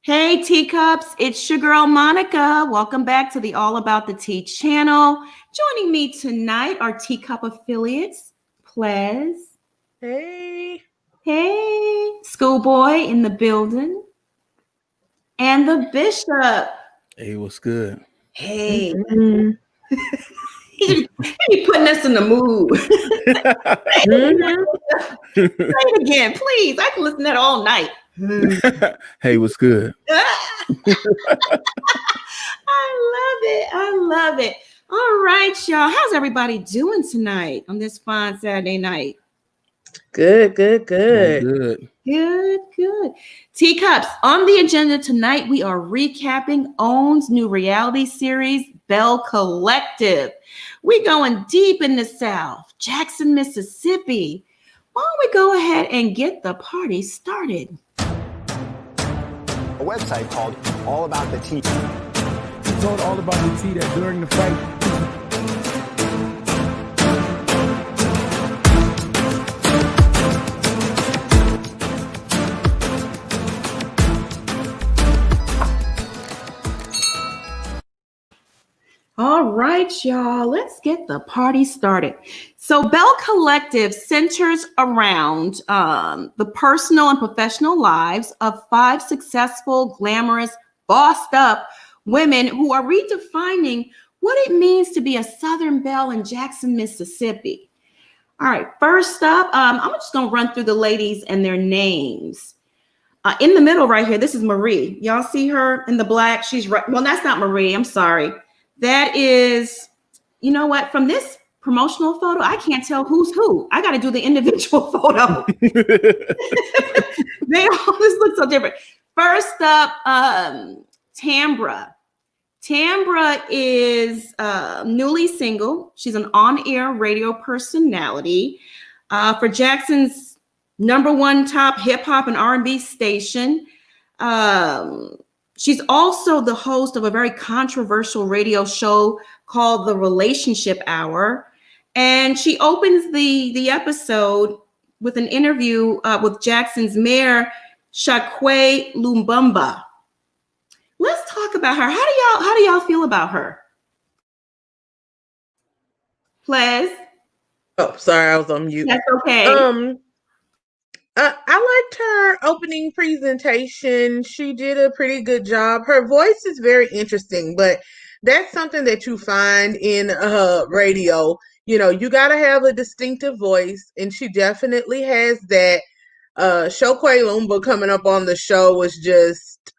Hey, teacups, it's your girl Monica. Welcome back to the All About the Tea channel. Joining me tonight are teacup affiliates, Plez. Hey. Hey, Schoolboy in the building. And the Bishop. Hey, what's good? Hey. He putting us in the mood. Say it again, please. I can listen to that all night. Hey, what's good? I love it. All right, y'all. How's everybody doing tonight on this fine Saturday night? Good. Good. Teacups, on the agenda tonight, we are recapping OWN's new reality series, Belle Collective. We're going deep in the South, Jackson, Mississippi. Why don't we go ahead and get the party started? A website called All About the Tea. He told All About the Tea that during the fight, All right, y'all, let's get the party started. So Belle Collective centers around the personal and professional lives of 5 successful, glamorous, bossed up women who are redefining what it means to be a Southern belle in Jackson, Mississippi. All right, first up, I'm just gonna run through the ladies and their names. In the middle right here, this is Marie. Y'all see her in the black? She's right. Well, that's not Marie. I'm sorry. That is, you know what? From this promotional photo, I can't tell who's who. I got to do the individual photo. They all just look so different. First up, Tambra. Tambra is newly single. She's an on-air radio personality for Jackson's #1 top hip hop and R&B station. She's also the host of a very controversial radio show called The Relationship Hour. And she opens the episode with an interview with Jackson's mayor, Shakwe Lumbumba. Let's talk about her. How do y'all feel about her? Plez? Oh, sorry, I was on mute. That's okay. I liked her opening presentation. She did a pretty good job. Her voice is very interesting, but that's something that you find in radio. You know, you got to have a distinctive voice, and she definitely has that. Shokwe Lumba coming up on the show was just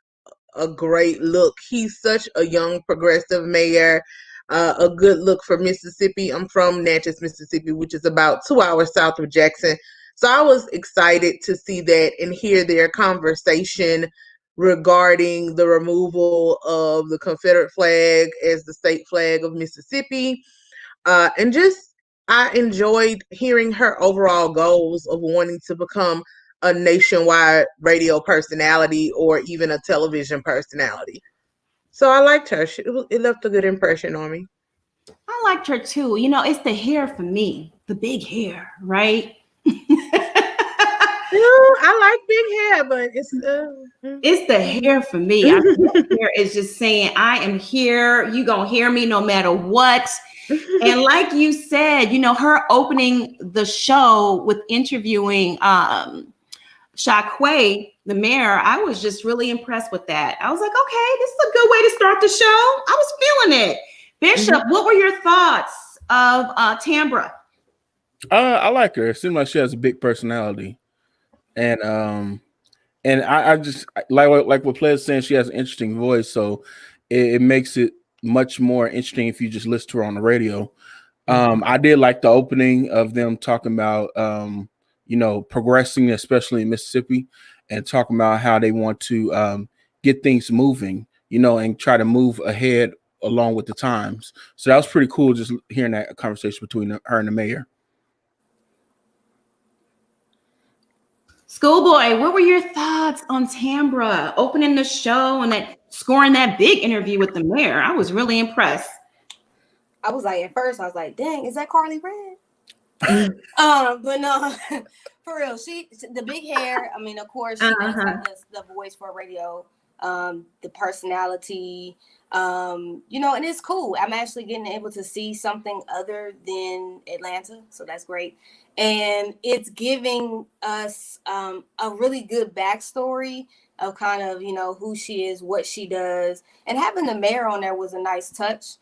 a great look. He's such a young progressive mayor. A good look for Mississippi. I'm from Natchez, Mississippi, which is about 2 hours south of Jackson. So I was excited to see that and hear their conversation regarding the removal of the Confederate flag as the state flag of Mississippi. And just I enjoyed hearing her overall goals of wanting to become a nationwide radio personality or even a television personality. So I liked her. It left a good impression on me. I liked her too. You know, it's the hair for me, the big hair, right? I like big hair, but it's the hair for me. I mean, the hair is just saying, I am here. You gonna hear me no matter what. And like you said, you know, her opening the show with interviewing Shakwe, the mayor, I was just really impressed with that. I was like, okay, this is a good way to start the show. I was feeling it. Bishop, what were your thoughts of Tambra? I like her. It seems like she has a big personality, and I just like what Play's saying. She has an interesting voice, so it makes it much more interesting if you just listen to her on the radio. I did like the opening of them talking about you know, progressing, especially in Mississippi, and talking about how they want to get things moving, you know, and try to move ahead along with the times. So that was pretty cool, just hearing that conversation between her and the mayor. Schoolboy, what were your thoughts on Tambra opening the show and scoring that big interview with the mayor? I was really impressed. I was like, at first, I was like, dang, is that Carly Red? But no, for real, the big hair. I mean, of course, she does have the voice for radio. the personality, and it's cool. I'm actually getting able to see something other than Atlanta, so that's great. And it's giving us a really good backstory of kind of, who she is, what she does. And having the mayor on there was a nice touch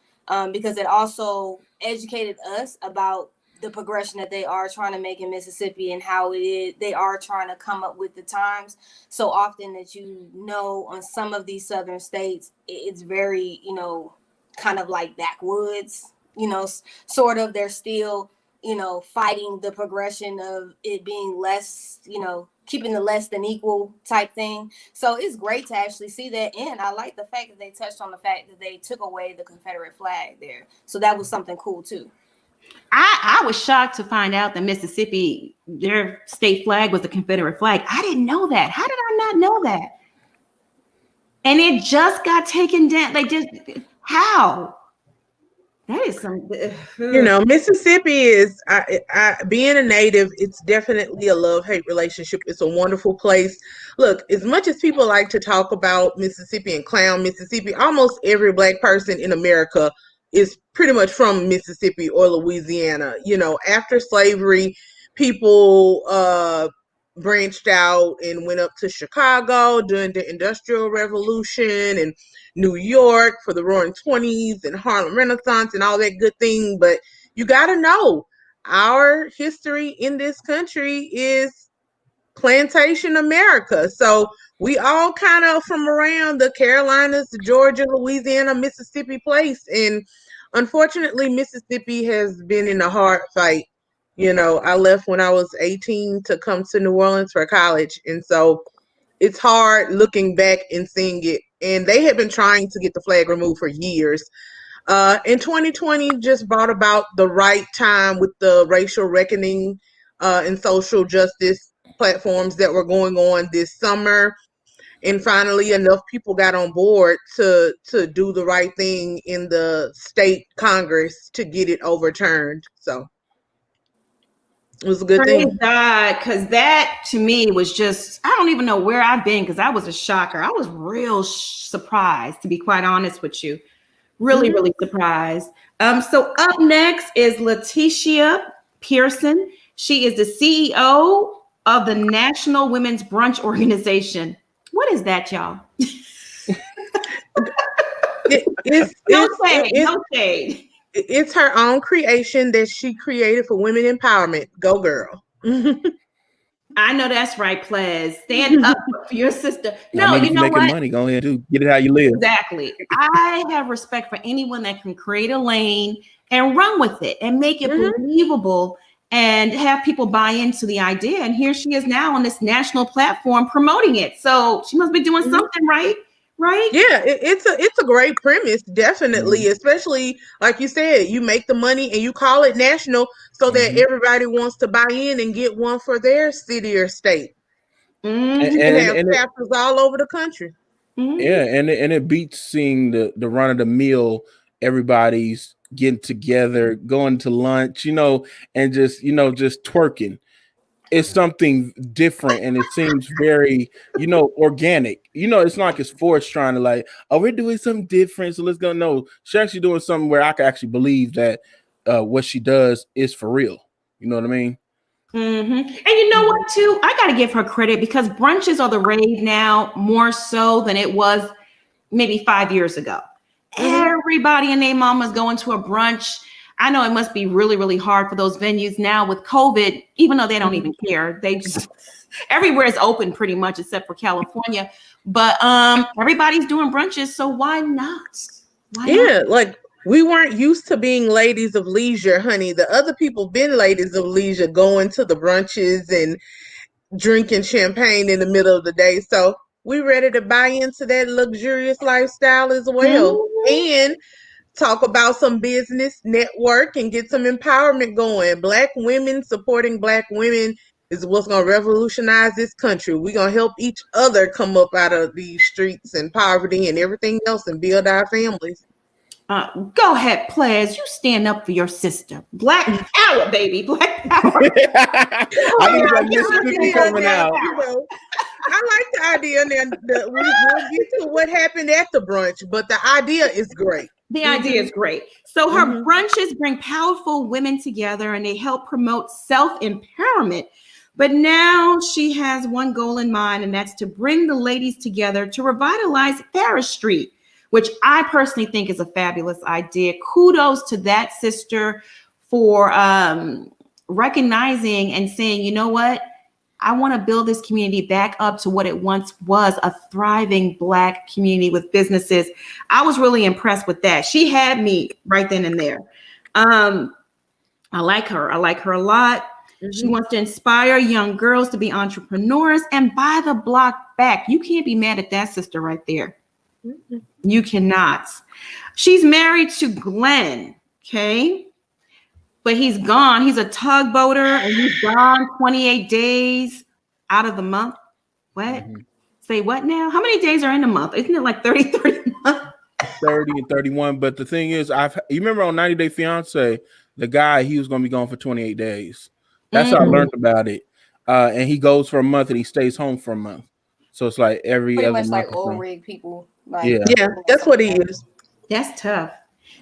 because it also educated us about the progression that they are trying to make in Mississippi and how they are trying to come up with the times. So often that, on some of these southern states, it's very, kind of like backwoods, sort of. They're still, fighting the progression of it being less, keeping the less than equal type thing. So it's great to actually see that. And I like the fact that they touched on the fact that they took away the Confederate flag there. So that was something cool too. I was shocked to find out that Mississippi, their state flag was the Confederate flag. I didn't know that. How did I not know that? And it just got taken down. How? That is Mississippi is, being a native, it's definitely a love-hate relationship. It's a wonderful place. Look, as much as people like to talk about Mississippi and clown Mississippi, almost every Black person in America is pretty much from Mississippi or Louisiana. After slavery, people branched out and went up to Chicago during the Industrial Revolution and New York for the Roaring 20s and Harlem Renaissance and all that good thing. But you got to know, our history in this country is plantation America. So we all kind of from around the Carolinas, Georgia, Louisiana, Mississippi place. And unfortunately, Mississippi has been in a hard fight. I left when I was 18 to come to New Orleans for college. And so it's hard looking back and seeing it. And they have been trying to get the flag removed for years. In 2020 just brought about the right time with the racial reckoning and social justice platforms that were going on this summer. And finally, enough people got on board to do the right thing in the state Congress to get it overturned. So it was a good thing. Praise God, because that to me was just, I don't even know where I've been because I was a shocker. I was real surprised, to be quite honest with you. Really, really surprised. So up next is Leticia Pearson. She is the CEO of the National Women's Brunch Organization. What is that, y'all? No shade. It's her own creation that she created for women empowerment. Go girl. I know that's right, Plez. Stand up for your sister. No, you know what? Money. Go ahead, do get it how you live. Exactly. I have respect for anyone that can create a lane and run with it and make it believable and have people buy into the idea. And here she is now on this national platform promoting it. So she must be doing something right. Right? Yeah, it's a great premise, definitely. Especially like you said, you make the money and you call it national so that everybody wants to buy in and get one for their city or state. You can have chapters all over the country. Yeah, and it beats seeing the run of the mill. Everybody's getting together, going to lunch, and just twerking. It's something different, and it seems very, organic. It's not like it's forced trying to like, oh, we're doing something different, so let's go. No, she's actually doing something where I can actually believe that what she does is for real. You know what I mean? And you know what, too? I got to give her credit because brunches are the rave now more so than it was maybe 5 years ago. Everybody and their mama's going to a brunch. I know it must be really, really hard for those venues now with COVID, even though they don't even care. They just, everywhere is open pretty much except for California. But everybody's doing brunches, so why not? Like we weren't used to being ladies of leisure, honey. The other people been ladies of leisure going to the brunches and drinking champagne in the middle of the day. So we ready to buy into that luxurious lifestyle as well. And talk about some business, network, and get some empowerment going. Black women supporting Black women is what's going to revolutionize this country. We're going to help each other come up out of these streets and poverty and everything else and build our families. Go ahead, Plez. You stand up for your sister. Black power, baby. Black power. I think that Mississippi coming out. like the idea. And then we'll get to what happened at the brunch, but the idea is great. The idea is great. So her Mhm. brunches bring powerful women together and they help promote self-empowerment. But now she has one goal in mind, and that's to bring the ladies together to revitalize Paris Street, which I personally think is a fabulous idea. Kudos to that sister for recognizing and saying, you know what? I want to build this community back up to what it once was, a thriving Black community with businesses. I was really impressed with that. She had me right then and there. I like her. I like her a lot. She wants to inspire young girls to be entrepreneurs and buy the block back. You can't be mad at that sister right there. You cannot. She's married to Glenn, okay? But he's gone. He's a tugboater and he's gone 28 days out of the month. What? Say what now? How many days are in a month? Isn't it like 30 month? 30 and 31. But the thing is, you remember on 90 Day Fiance, the guy, he was going to be gone for 28 days. That's how I learned about it. And he goes for a month and he stays home for a month. So it's like every Pretty other much month. like old rig people. Like, Yeah, that's what he is. That's tough.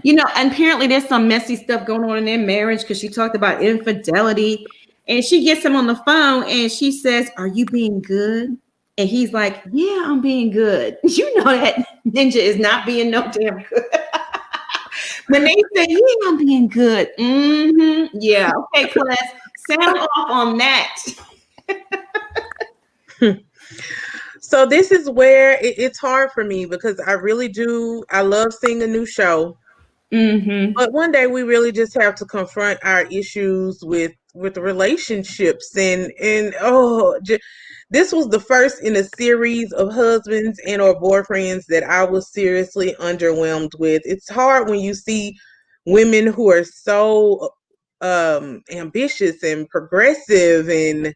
You know, and apparently there's some messy stuff going on in their marriage because she talked about infidelity. And she gets him on the phone and she says, "Are you being good?" And he's like, "Yeah, I'm being good." You know that ninja is not being no damn good. When they say, "Yeah, I'm being good." Yeah. Okay, class. Sound off on that. So this is where it's hard for me because I really do. I love seeing a new show, but one day we really just have to confront our issues with the relationships this was the first in a series of husbands and or boyfriends that I was seriously underwhelmed with. It's hard when you see women who are so ambitious and progressive and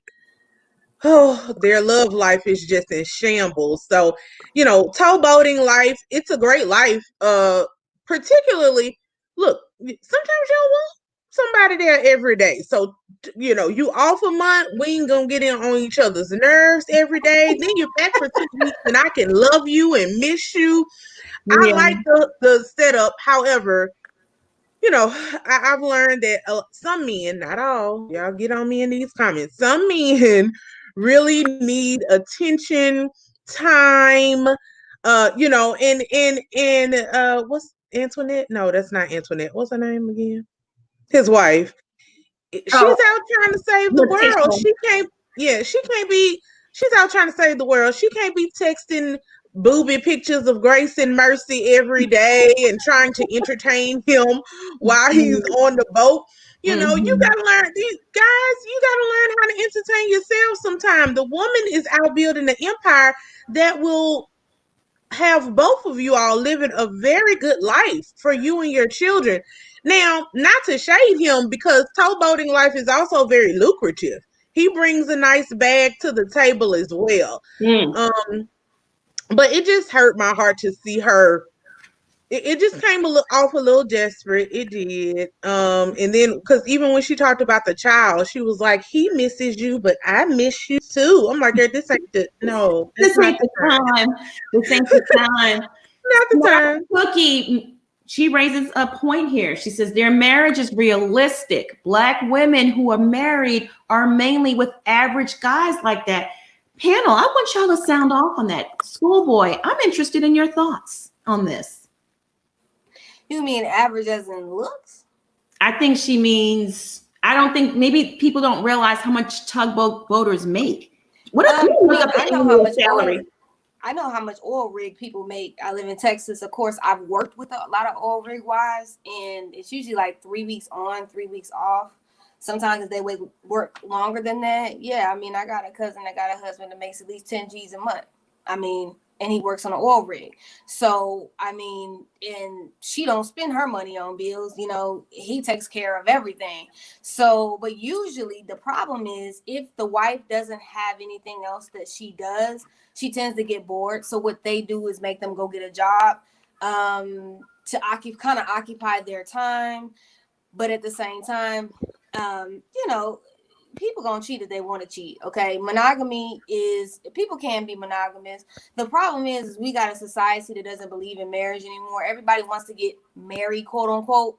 their love life is just in shambles. So, towboating life, it's a great life. Particularly, look, sometimes you don't want somebody there every day. So, you off a month, we ain't gonna get in on each other's nerves every day. Then you're back for 2 weeks and I can love you and miss you. I like the setup. However, I've learned that some men, not all, y'all get on me in these comments, some men really need attention, time, and what's Antoinette? No, that's not Antoinette. What's her name again? His wife. She's out trying to save the world. She's out trying to save the world. She can't be texting booby pictures of grace and mercy every day and trying to entertain him while he's on the boat. You gotta learn, these guys, you gotta learn how to entertain yourself sometime. The woman is out building an empire that will have both of you all living a very good life for you and your children. Now, not to shade him, because towboating life is also very lucrative. He brings a nice bag to the table as well. But it just hurt my heart to see her. It just came off a little desperate. It did. And then, because even when she talked about the child, she was like, "He misses you, but I miss you too." I'm like, "This ain't the no. This ain't the time. This ain't the time." Not the time. Cookie, she raises a point here. She says their marriage is realistic. Black women who are married are mainly with average guys like that. Panel, I want y'all to sound off on that. Schoolboy, I'm interested in your thoughts on this. You mean average as in looks? I think she means, I don't think, maybe people don't realize how much tugboaters make. What if you look up the annual salary? I know how much oil rig people make. I live in Texas. Of course, I've worked with a lot of oil rig wives, and it's usually like 3 weeks on, 3 weeks off. Sometimes if they work longer than that, yeah. I mean, I got a cousin that got a husband that makes at least 10 G's a month. I mean, and he works on an oil rig. So, I mean, and she don't spend her money on bills. He takes care of everything. So, but usually the problem is if the wife doesn't have anything else that she does, she tends to get bored. So what they do is make them go get a job to occupy their time. But at the same time, people gonna cheat if they want to cheat. Okay, monogamy is, people can be monogamous. The problem is we got a society that doesn't believe in marriage anymore. Everybody wants to get married, quote unquote.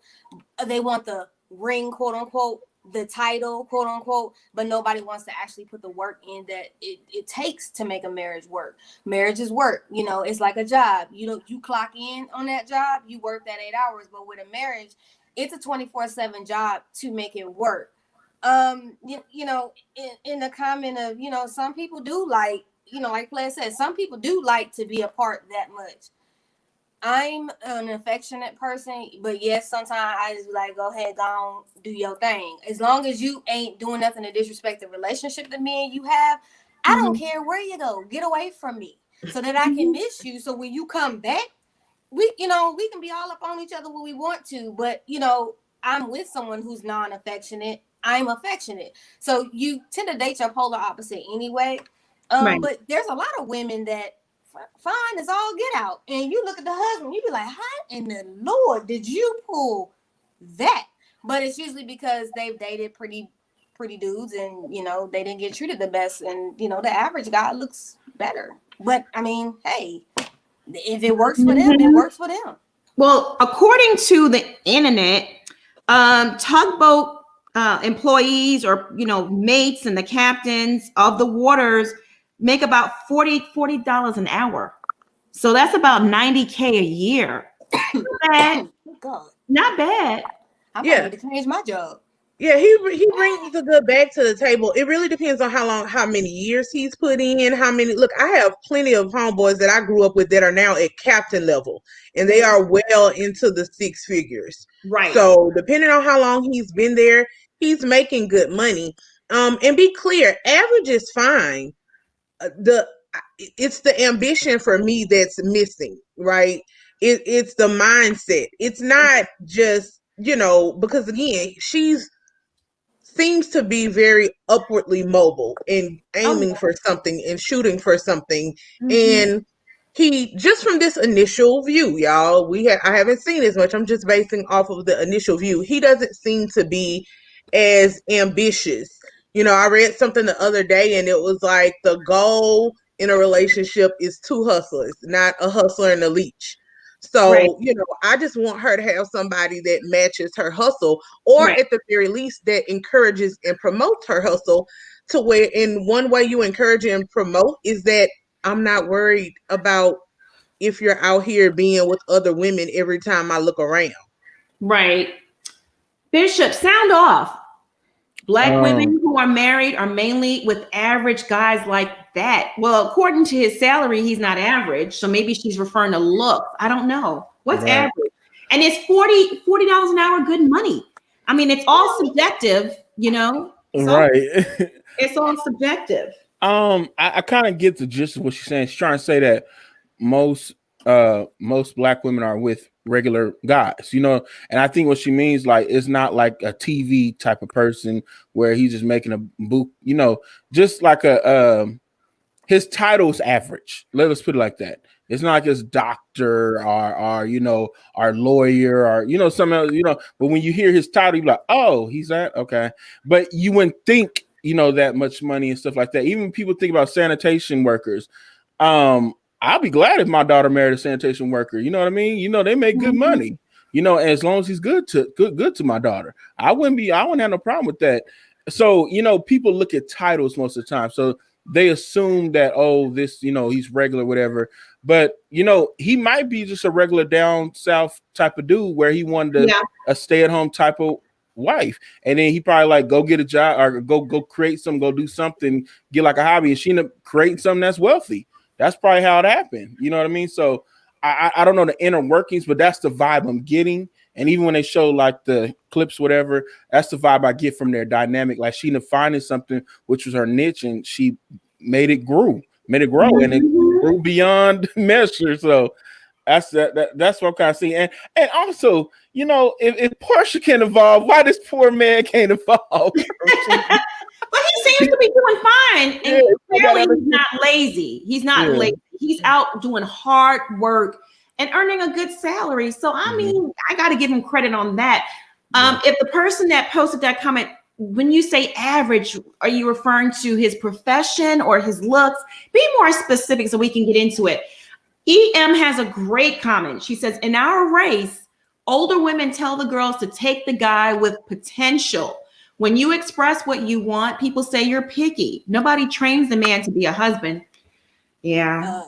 They want the ring, quote unquote, the title, quote unquote, but nobody wants to actually put the work in that it takes to make a marriage work. Marriage is work, you know, it's like a job. You clock in on that job, you work that 8 hours, but with a marriage, it's a 24/7 job to make it work. You know, in the comment of, you know, some people do like, you know, like Claire said, some people do like to be apart that much. I'm an affectionate person, but yes, sometimes I just be like, go ahead, go on, do your thing. As long as you ain't doing nothing to disrespect the relationship that me and you have, I don't care where you go. Get away from me so that I can miss you. So when you come back, we can be all up on each other when we want to, but you know, I'm with someone who's non-affectionate. I'm affectionate. So you tend to date your polar opposite anyway. Right. But there's a lot of women that fine as all get out, and you look at the husband, you be like, how in the Lord did you pull that? But it's usually because they've dated pretty dudes, and you know, they didn't get treated the best, and you know, the average guy looks better. But I mean, hey, if it works for them, it works for them. Well, according to the internet, tugboat employees, or you know, mates and the captains of the waters make about $40 an hour. So that's about $90K a year. Not bad. God. Not bad. I might need to change my job. Yeah, he brings a good bag to the table. It really depends on how many years he's put in, how many. Look, I have plenty of homeboys that I grew up with that are now at captain level, and they are well into the six figures. Right. So depending on how long he's been there, he's making good money. And be clear, average is fine. It's the ambition for me that's missing, right? It's the mindset. It's not just, you know, because again, she's seems to be very upwardly mobile and aiming for something and shooting for something. And he, just from this initial view, y'all, I haven't seen as much. I'm just basing off of the initial view. He doesn't seem to be as ambitious. You know, I read something the other day and it was like the goal in a relationship is two hustlers, not a hustler and a leech. So, Right. you know, I just want her to have somebody that matches her hustle, or Right. at the very least that encourages and promotes her hustle, to where, in one way you encourage and promote is that I'm not worried about if you're out here being with other women every time I look around. Right. Bishop, sound off. Black women who are married are mainly with average guys like that. Well, according to his salary, he's not average. So maybe she's referring to looks. I don't know. What's average? And it's $40 an hour good money. I mean, it's all subjective, you know? So Right. it's all subjective. I kind of get the gist of what she's saying. She's trying to say that most black women are with regular guys, you know, and I think what she means, like, it's not like a TV type of person where he's just making a book, you know, just like his title's average. Let us put it like that. It's not like his doctor or you know, our lawyer or, you know, some else, you know, but when you hear his title, you're like, oh, he's that, okay. But you wouldn't think, you know, that much money and stuff like that. Even people think about sanitation workers. I'll be glad if my daughter married a sanitation worker. You know what I mean? You know, they make good money, you know, as long as he's good to my daughter. I wouldn't have no problem with that. So, you know, people look at titles most of the time. So they assume that, oh, this, you know, he's regular, whatever. But, you know, he might be just a regular down south type of dude where he wanted a stay-at-home type of wife. And then he probably like go get a job or go create something, go do something, get like a hobby, and she ended up creating something that's wealthy. That's probably how it happened. You know what I mean? So I don't know the inner workings, but that's the vibe I'm getting. And even when they show like the clips, whatever, that's the vibe I get from their dynamic. Like she ended up finding something which was her niche, and she made it grow, and it grew beyond measure. So that's what I'm kind of seeing. And also, you know, if Portia can evolve, why this poor man can't evolve? But he seems to be doing fine. And clearly he's not lazy. He's not lazy. He's out doing hard work and earning a good salary. So, I mean, I got to give him credit on that. If the person that posted that comment when you say average, are you referring to his profession or his looks? Be more specific so we can get into it. EM has a great comment. She says, in our race, older women tell the girls to take the guy with potential. When you express what you want, people say you're picky. Nobody trains the man to be a husband. Yeah.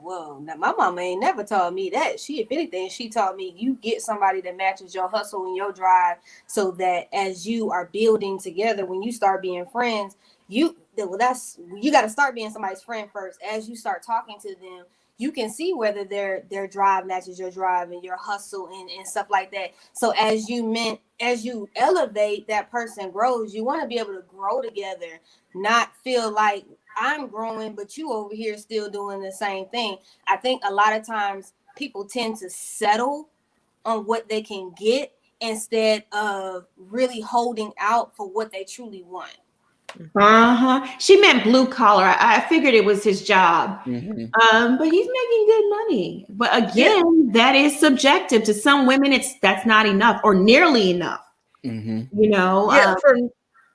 Whoa. Now, my mama ain't never taught me that. If anything, she taught me you get somebody that matches your hustle and your drive so that as you are building together, when you start being friends, you got to start being somebody's friend first. As you start talking to them, you can see whether their drive matches your drive and your hustle and stuff like that. So as you elevate, that person grows. You want to be able to grow together, not feel like I'm growing, but you over here still doing the same thing. I think a lot of times people tend to settle on what they can get instead of really holding out for what they truly want. She meant blue collar. I figured it was his job. Mm-hmm. But he's making good money. But again, that is subjective. To some women, that's not enough or nearly enough. Mm-hmm. You know. For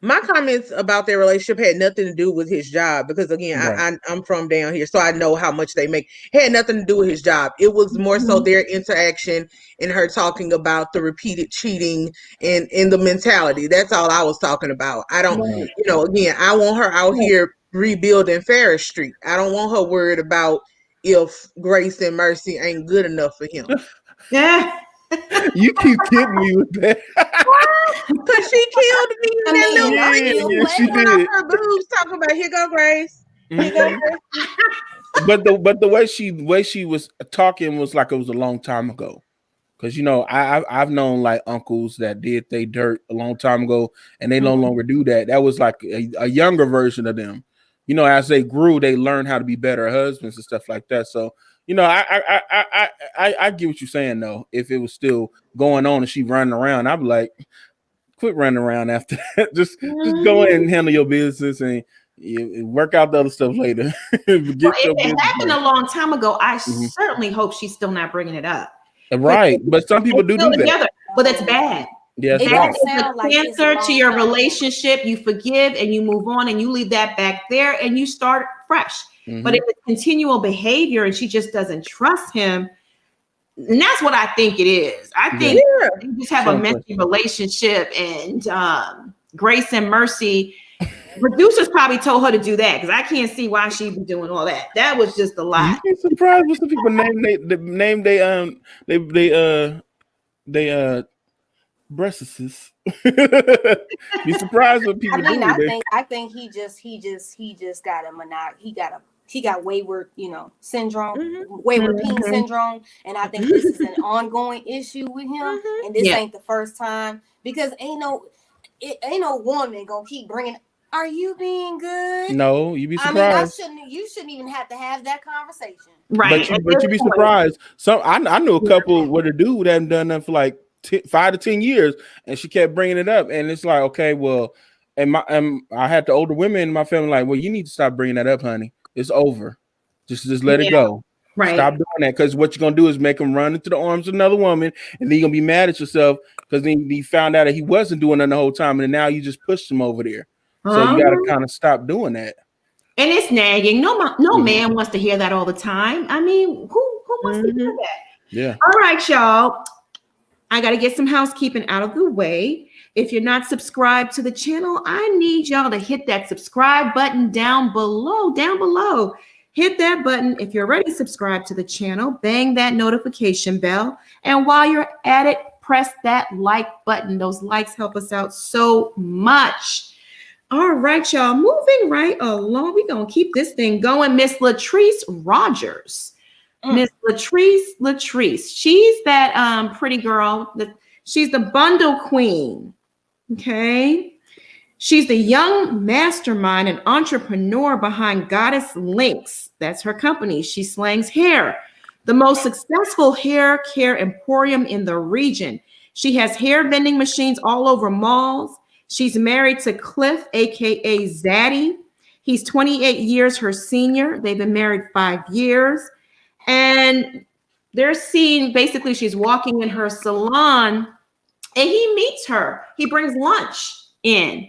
my comments about their relationship had nothing to do with his job because again, Right. I'm from down here, so I know how much they make. It had nothing to do with his job. It was more so their interaction and her talking about the repeated cheating and the mentality. That's all I was talking about. I don't, again, I want her out here rebuilding Ferris Street. I don't want her worried about if grace and mercy ain't good enough for him. Yeah. You keep kidding me with that. Because she killed me in that little yeah, she did. Her boobs talking about here go Grace. Here go Grace. But the way she was talking was like it was a long time ago. Because I've known like uncles that did they dirt a long time ago and they no longer do that. That was like a younger version of them. As they grew, they learned how to be better husbands and stuff like that. So I get what you're saying though. If it was still going on and she running around, I'd be like, quit running around after that. Just go in and handle your business and you work out the other stuff later. If it happened a long time ago, I certainly hope she's still not bringing it up. Right, but some people do that. But that's bad. Yeah, it's a cancer to your relationship. You forgive and you move on and you leave that back there and you start fresh. But if it's continual behavior and she just doesn't trust him, and that's what I think it is. I think you just have a messy relationship and grace and mercy. Producers probably told her to do that because I can't see why she'd be doing all that. That was just a lot. You surprised with some people they breasts. Be surprised what people do. I think he just got he got wayward, syndrome, wayward peen syndrome, and I think this is an ongoing issue with him. And this ain't the first time because ain't no woman gonna keep bringing. Are you being good? No, you be surprised. You shouldn't even have to have that conversation. Right. But you be surprised. I knew a couple where the dude hadn't done that for like 5 to 10 years, and she kept bringing it up, and it's like, okay, well, and I had the older women in my family like, well, you need to stop bringing that up, honey. It's over. Just let it go. Right. Stop doing that because what you're gonna do is make him run into the arms of another woman, and then you're gonna be mad at yourself because then you found out that he wasn't doing that the whole time, and now you just pushed him over there. So you got to kind of stop doing that. And it's nagging. No man wants to hear that all the time. I mean, who wants to hear that? Yeah. All right, y'all. I got to get some housekeeping out of the way. If you're not subscribed to the channel, I need y'all to hit that subscribe button down below. Hit that button. If you're already subscribed to the channel, bang that notification bell. And while you're at it, press that like button. Those likes help us out so much. All right, y'all, moving right along. We're going to keep this thing going. Miss Latrice Rogers. Miss Latrice. She's that pretty girl. She's the bundle queen. Okay. She's the young mastermind and entrepreneur behind Goddess Links. That's her company. She slangs hair, the most successful hair care emporium in the region. She has hair vending machines all over malls. She's married to Cliff, aka Zaddy. He's 28 years her senior. They've been married 5 years. And they're seeing, basically, she's walking in her salon and he meets her. He brings lunch in.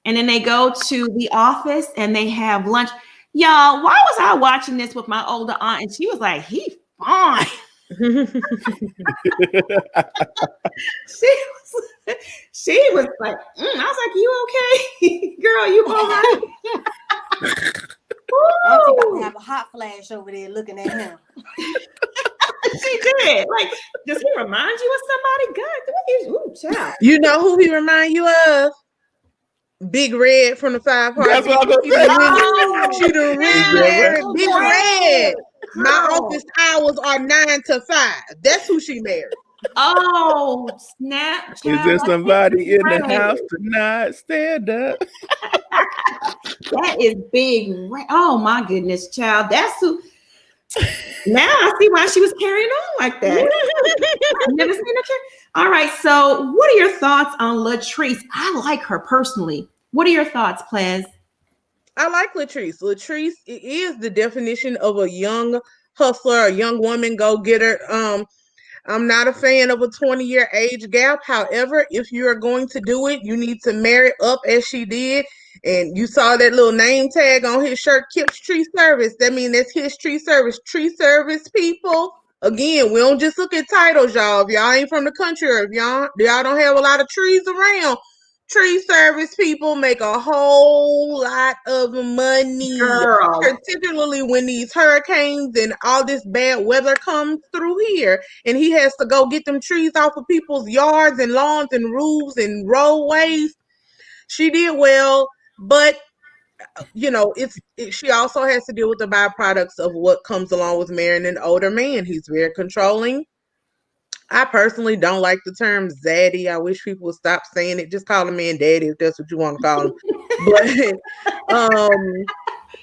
and then they go to the office and they have lunch. Y'all, why was I watching this with my older aunt? And she was like, he fine. She was like, I was like, you okay? Girl, you all right? Auntie about to have a hot flash over there looking at him. She did. Like, does he remind you of somebody? God, ooh, child. You know who he remind you of? Big Red from the Five That's Heartbeats. what I'm She done really married Big Red. My office hours are 9 to 5. That's who she married. Oh, snap! Is there somebody in the house tonight? Stand up. That is Big Red. Oh my goodness, child. That's who. Now I see why she was carrying on like that. I've never seen her. All right. So, what are your thoughts on Latrice? I like her personally. What are your thoughts, Plez? I like Latrice. Latrice is the definition of a young hustler, a young woman go-getter. I'm not a fan of a 20-year age gap. However, if you are going to do it, you need to marry up as she did. And you saw that little name tag on his shirt, Kip's Tree Service. That means that's his tree service. Tree service people. Again, we don't just look at titles, y'all. If y'all ain't from the country or if y'all don't have a lot of trees around, tree service people make a whole lot of money. Girl. Particularly when these hurricanes and all this bad weather comes through here. And he has to go get them trees off of people's yards and lawns and roofs and roadways. She did well, but you know, she also has to deal with the byproducts of what comes along with marrying an older man. He's very controlling. I personally don't like the term zaddy. I wish people would stop saying it. Just call a man daddy if that's what you want to call him. But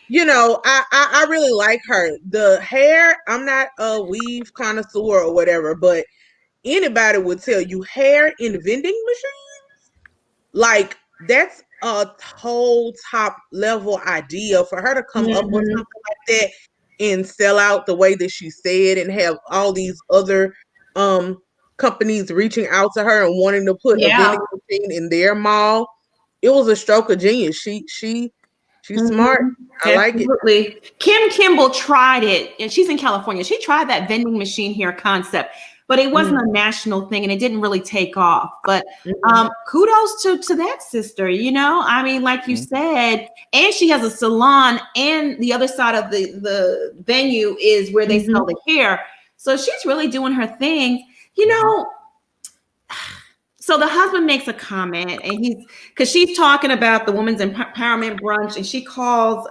you know, I really like her. The hair, I'm not a weave connoisseur or whatever, but anybody would tell you hair in vending machines, like that's a whole top level idea for her to come up with something like that and sell out the way that she said and have all these other companies reaching out to her and wanting to put a vending machine in their mall. It was a stroke of genius. She's smart. I like it. Kim Kimball tried it, and she's in California. She tried that vending machine here concept, but it wasn't a national thing, and it didn't really take off. But kudos to that sister. You know, I mean, like you said, and she has a salon, and the other side of the venue is where they sell the hair. So she's really doing her thing. You know. So the husband makes a comment, and because she's talking about the women's empowerment brunch, and she calls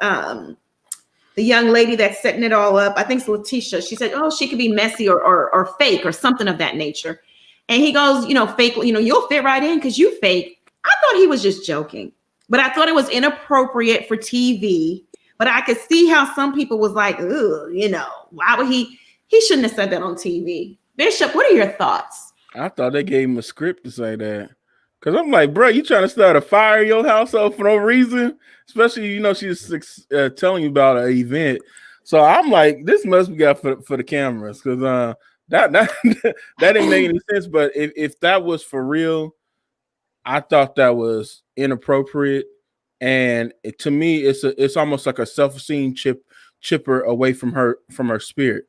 the young lady that's setting it all up, I think it's Leticia. She said, "Oh, she could be messy or fake or something of that nature." And he goes, "You know, fake. You know, you'll fit right in because you fake." I thought he was just joking, but I thought it was inappropriate for TV. But I could see how some people was like, "Ooh, you know, why would he? He shouldn't have said that on TV." Bishop, what are your thoughts? I thought they gave him a script to say that. Because I'm like, bro, you trying to start a fire in your household for no reason? Especially, you know, she's telling you about an event. So I'm like, this must be got for the cameras. Because that didn't make any sense. But if that was for real, I thought that was inappropriate. And to me, it's almost like a self-esteem chipper away from her spirit.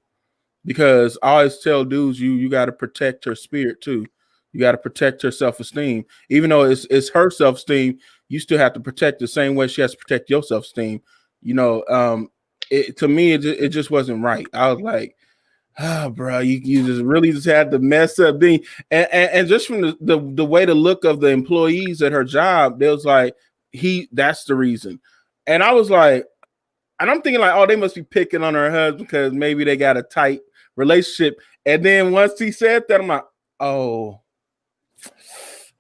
Because I always tell dudes, you got to protect her spirit too. You got to protect her self-esteem. Even though it's her self-esteem, you still have to protect the same way she has to protect your self-esteem. You know, to me, it just wasn't right. I was like, bro, you just really just had to mess up being and just from the way the look of the employees at her job, they was like, that's the reason. And I was like, and I'm thinking like, oh, they must be picking on her husband because maybe they got a tight relationship. And then once he said that, I'm like, oh,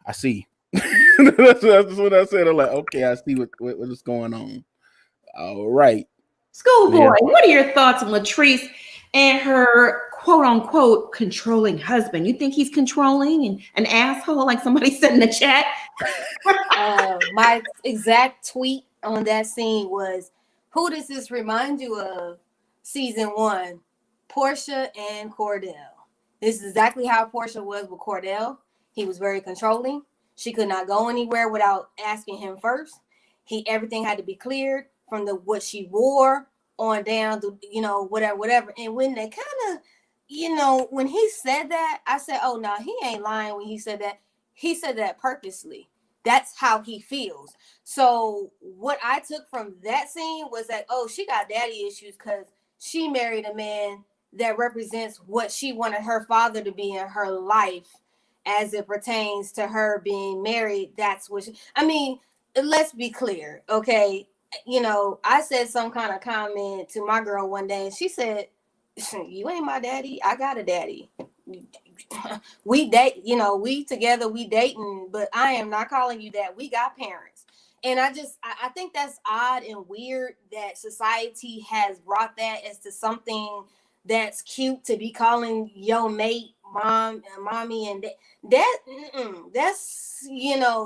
I see. that's what I said. I'm like, okay, I see what is going on. All right. Schoolboy, what are your thoughts on Latrice and her quote unquote controlling husband? You think he's controlling and an asshole, like somebody said in the chat? My exact tweet on that scene was, who does this remind you of? Season 1, Portia and Cordell. This is exactly how Portia was with Cordell. He was very controlling. She could not go anywhere without asking him first. everything had to be cleared from what she wore on down to, whatever. And when they kind of, when he said that, I said, oh no, he ain't lying when he said that. He said that purposely. That's how he feels. So what I took from that scene was that, oh, she got daddy issues because she married a man that represents what she wanted her father to be in her life as it pertains to her being married. That's what let's be clear, okay? I said some kind of comment to my girl one day, and she said, you ain't my daddy. I got a daddy. We date, we together, we dating, but I am not calling you that. We got parents. And I think that's odd and weird that society has brought that as to something that's cute to be calling your mate mom and mommy, and that's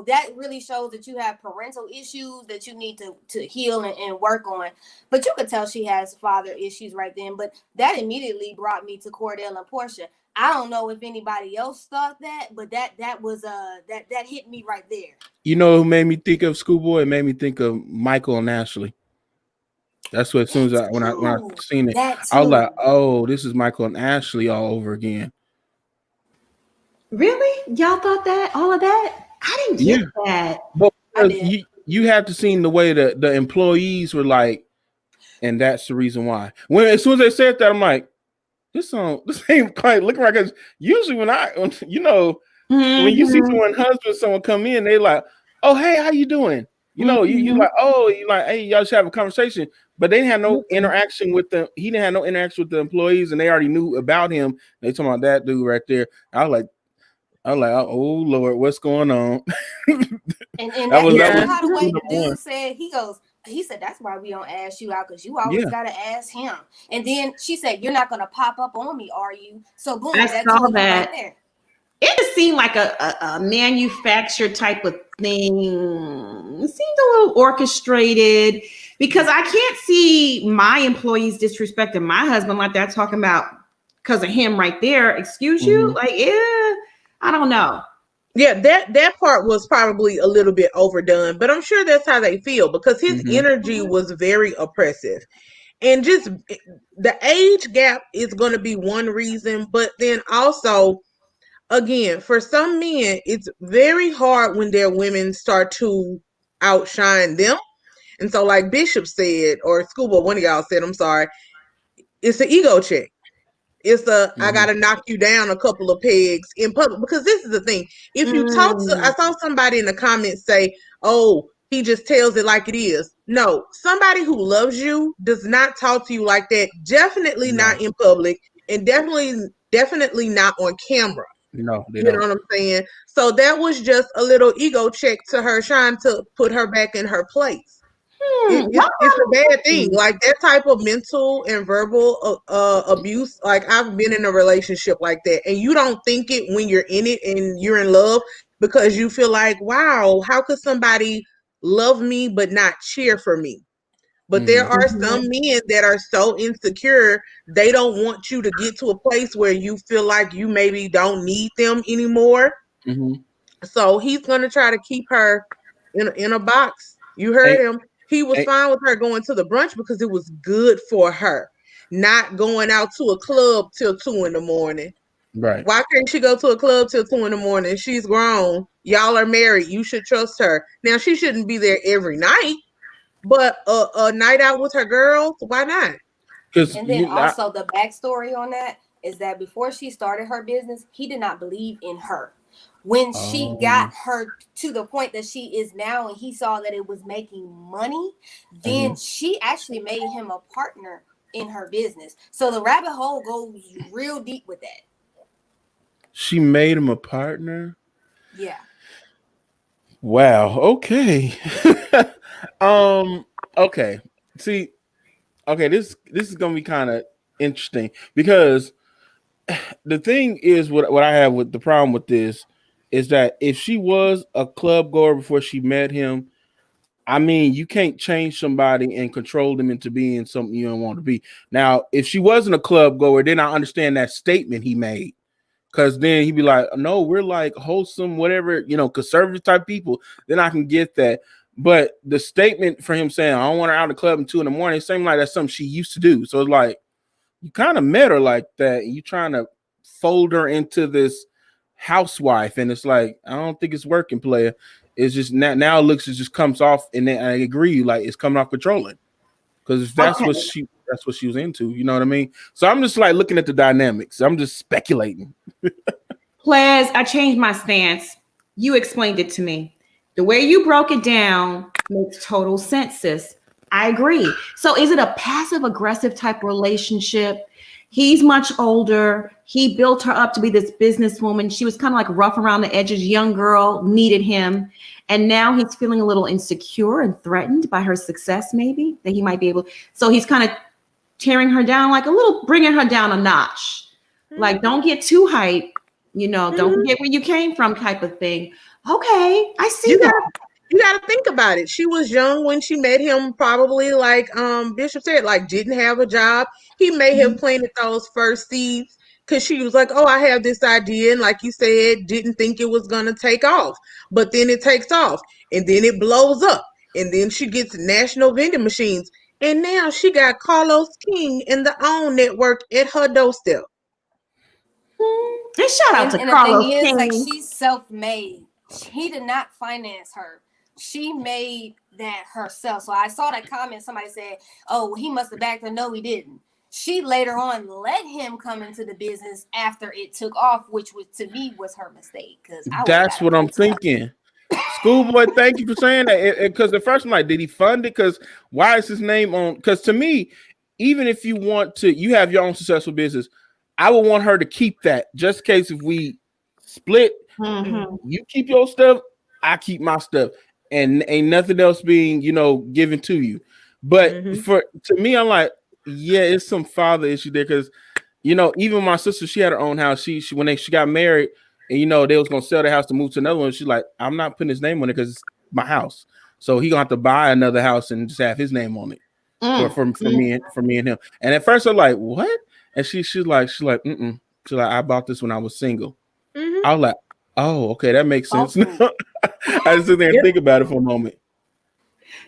that really shows that you have parental issues that you need to heal and work on. But you could tell she has father issues right then. But that immediately brought me to Cordell and Portia. I don't know if anybody else thought that, but that was that hit me right there. You know who made me think of Schoolboy? It made me think of Michael and Ashley. That's what, as soon as when I seen it, I was like, oh, this is Michael and Ashley all over again. Really? Y'all thought that? All of that? I didn't get that. But you have to see the way that the employees were like, and that's the reason why. When as soon as they said that, I'm like, this ain't quite looking right. Because usually when when you see someone come in, they like, oh, hey, how you doing? You like, oh, you like, hey, y'all should have a conversation. But they didn't have no interaction with them. He didn't have no interaction with the employees, and they already knew about him. They talking about that dude right there. I was like, oh Lord, what's going on? and that's how the way the dude said, he said, that's why we don't ask you out, because you always got to ask him. And then she said, you're not going to pop up on me, are you? So boom, I saw that. Right there. It just seemed like a manufactured type of thing. It seemed a little orchestrated, because I can't see my employees disrespecting my husband like that, talking about because of him right there. Excuse you? Like, I don't know. Yeah, that part was probably a little bit overdone, but I'm sure that's how they feel, because his energy was very oppressive. And just the age gap is going to be one reason, but then also, again, for some men, it's very hard when their women start to outshine them. And so, like Bishop said, or Scuba, one of y'all said, I'm sorry, it's an ego check. It's I got to knock you down a couple of pegs in public. Because this is the thing. If you talk to, I saw somebody in the comments say, oh, he just tells it like it is. No, somebody who loves you does not talk to you like that. Definitely not in public, and definitely not on camera. No, you know what I'm saying? So that was just a little ego check to her, trying to put her back in her place. It's a bad thing. Like that type of mental and verbal abuse. Like I've been in a relationship like that, and you don't think it when you're in it and you're in love, because you feel like, wow, how could somebody love me but not cheer for me? But there are some men that are so insecure, they don't want you to get to a place where you feel like you maybe don't need them anymore. So he's gonna try to keep her in a box. You heard him. He was fine with her going to the brunch because it was good for her, not going out to a club till 2 a.m. Right. Why can't she go to a club till 2 a.m? She's grown. Y'all are married. You should trust her. Now, she shouldn't be there every night, but a night out with her girls, why not? And then also the backstory on that is that before she started her business, he did not believe in her. When she got her to the point that she is now, and he saw that it was making money, then she actually made him a partner in her business. So the rabbit hole goes real deep with that. She made him a partner? Yeah. Wow. Okay. Okay. See, okay, this is gonna be kind of interesting, because the thing is, what I have with the problem with this is that if she was a club goer before she met him, I mean, you can't change somebody and control them into being something you don't want to be. Now, if she wasn't a club goer, then I understand that statement he made. Because then he'd be like, no, we're like wholesome, whatever, conservative type people. Then I can get that. But the statement for him saying, I don't want her out of the club at 2 a.m, it seemed like that's something she used to do. So it's like, you kind of met her like that. And you trying to fold her into this housewife. And it's like, I don't think it's working, player. It's just now it looks, it just comes off. And then I agree, like it's coming off controlling. Because that's what she was into. You know what I mean? So I'm just like looking at the dynamics. I'm just speculating. Players, I changed my stance. You explained it to me. The way you broke it down makes total sense, sis. I agree. So is it a passive aggressive type relationship? He's much older. He built her up to be this businesswoman. She was kind of like rough around the edges. Young girl, needed him. And now he's feeling a little insecure and threatened by her success, maybe, that he might be able. So he's kind of tearing her down, like a little, bringing her down a notch. Like, don't get too hyped. Don't forget where you came from type of thing. Okay, I see that. You got to think about it. She was young when she met him, probably like Bishop said, like didn't have a job. He may have planted those first seeds because she was like, oh, I have this idea. And like you said, didn't think it was going to take off. But then it takes off and then it blows up. And then she gets national vending machines. And now she got Carlos King and the OWN network at her doorstep. And shout out to and Carlos the thing King. is, like, she's self-made. He did not finance her. She made that herself. So I saw that comment. Somebody said, oh, he must have backed her. No, he didn't. She later on let him come into the business after it took off, which was, to me, was her mistake. Because that's what I'm thinking. Schoolboy, thank you for saying that. Because at first I'm like, did he fund it? Because why is his name on? Because to me, even if you want to, you have your own successful business, I would want her to keep that just in case if we split, you keep your stuff, I keep my stuff, and ain't nothing else being, given to you. But to me, I'm like, yeah, it's some father issue there because, even my sister, she had her own house. She when she got married, and they was gonna sell the house to move to another one. She's like, I'm not putting his name on it because it's my house. So he gonna have to buy another house and just have his name on it for me and him. And at first I'm like, what? And she's like, mm-mm. She's like, I bought this when I was single. I was like, oh, okay, that makes sense. I just sit there and think about it for a moment.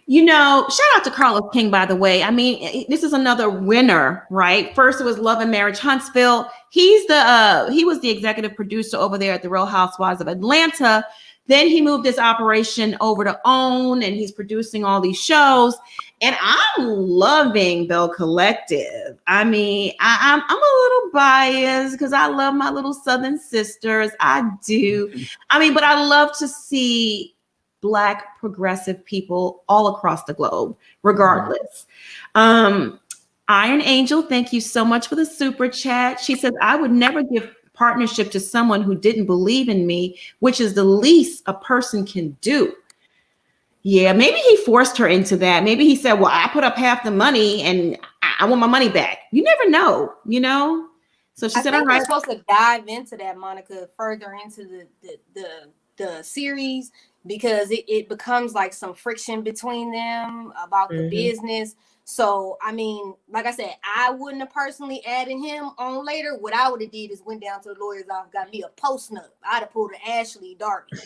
Shout out to Carlos King, by the way. I mean, this is another winner, right? First, it was Love and Marriage Huntsville. He was the executive producer over there at the Real Housewives of Atlanta. Then he moved his operation over to OWN, and he's producing all these shows. And I'm loving Belle Collective. I mean, I'm a little biased because I love my little Southern sisters. I do. I mean, but I love to see Black progressive people all across the globe, regardless. Iron Angel, thank you so much for the super chat. She says, I would never give partnership to someone who didn't believe in me, which is the least a person can do. Yeah, maybe he forced her into that. Maybe he said, well, I put up half the money and I want my money back. You never know, So she said, all right. We're supposed to dive into that, Monica, further into the series, because it becomes like some friction between them about the business. So, I mean, like I said, I wouldn't have personally added him on later. What I would have did is went down to the lawyer's office, got me a post-nup. I'd have pulled an Ashley Darby.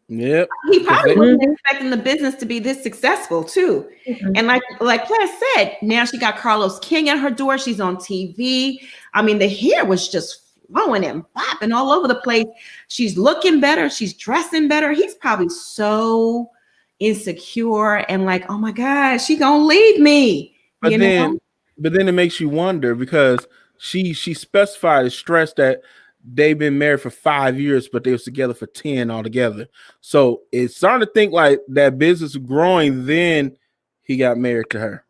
Yep. He probably wasn't expecting the business to be this successful too. And like Claire said, now she got Carlos King at her door. She's on TV. I mean, the hair was just flowing and bopping all over the place. She's looking better. She's dressing better. He's probably so insecure and like, oh my God, she gonna leave me. But then it makes you wonder because she specified as stress that they've been married for 5 years, but they was together for 10 altogether. So it's starting to think like that business was growing. Then he got married to her.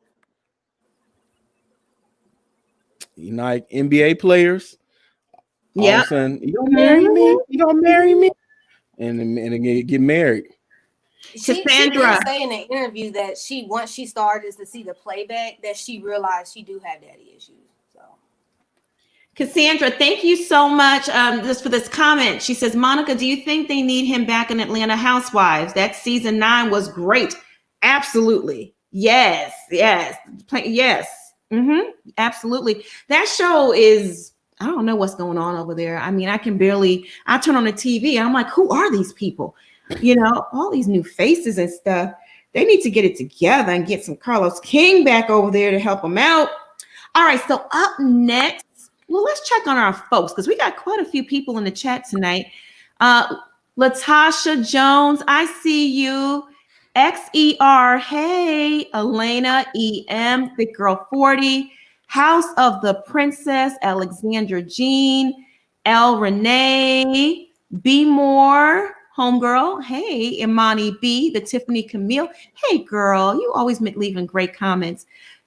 Like NBA players, all of a sudden, you gonna marry me? You gonna marry me? And then get married. She did say in the interview that once she started to see the playback, that she realized she do have daddy issues. Cassandra, thank you so much just for this comment. She says, Monica, do you think they need him back in Atlanta Housewives? That season 9 was great. Absolutely. Yes. Absolutely. That show is, I don't know what's going on over there. I mean, I turn on the TV and I'm like, who are these people? You know, all these new faces and stuff. They need to get it together and get some Carlos King back over there to help them out. All right, so up next, well, let's check on our folks because we got quite a few people in the chat tonight. Latasha Jones, I see you. XER, hey. Elena EM, Thick Girl 40. House of the Princess, Alexandra Jean. L. Renee. B. Moore, homegirl. Hey. Imani B. The Tiffany Camille. Hey, girl, you always leaving great comments.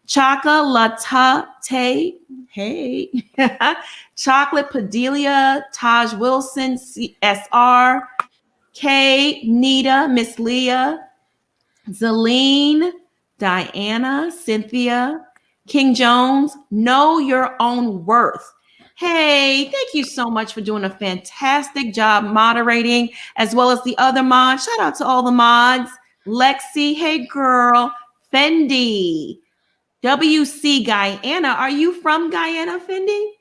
Chaka Latate, hey. Chocolate Padelia, Taj Wilson, CSR, Kay, Nita, Miss Leah, Zelene, Diana, Cynthia, King Jones, Know Your Own Worth. Hey, thank you so much for doing a fantastic job moderating, as well as the other mods. Shout out to all the mods. Lexi, hey girl. Fendi. WC Guyana. Are you from Guyana, Fendi?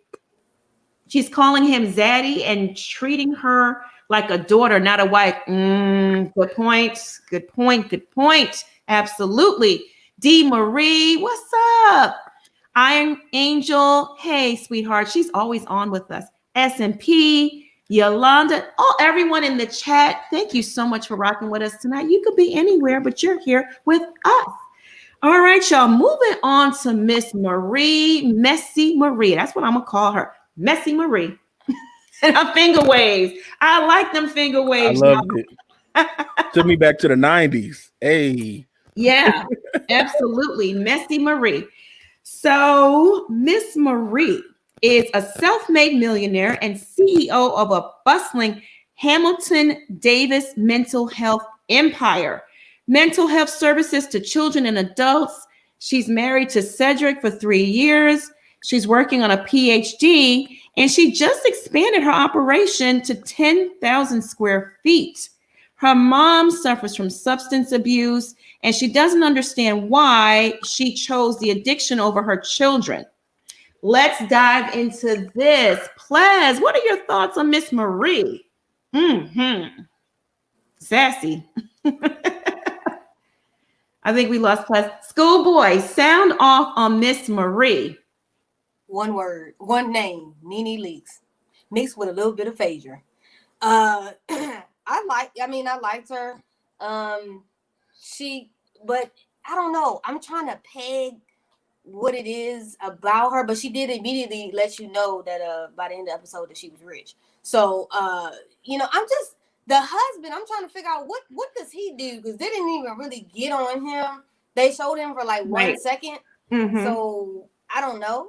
She's calling him Zaddy and treating her like a daughter, not a wife. Good point. Good point. Good point. Absolutely. D. Marie, what's up? Iron Angel. Hey, sweetheart. She's always on with us. S&P. Yolanda. Oh, everyone in the chat. Thank you so much for rocking with us tonight. You could be anywhere, but you're here with us. All right, y'all, moving on to Miss Marie, Messy Marie. That's what I'm going to call her, Messy Marie. And her finger waves. I like them finger waves. I loved it. Took me back to the 90s. Hey. Yeah, absolutely. Messy Marie. So Miss Marie is a self-made millionaire and CEO of a bustling Hamilton-Davis mental health empire. Mental health services to children and adults. She's married to Cedric for 3 years. She's working on a PhD, and she just expanded her operation to 10,000 square feet. Her mom suffers from substance abuse, and she doesn't understand why she chose the addiction over her children. Let's dive into this. Plez, what are your thoughts on Miss Marie? Sassy. I think we lost Plez. Schoolboy, sound off on Miss Marie. One word, one name, Nene Leakes, mixed with a little bit of Phaedra. I liked her. But I don't know. I'm trying to peg what it is about her, but she did immediately let you know that by the end of the episode that she was rich. So I'm just the husband. I'm trying to figure out what does he do, because they didn't even really get on him. They showed him for like 1 second. Mm-hmm. So I don't know.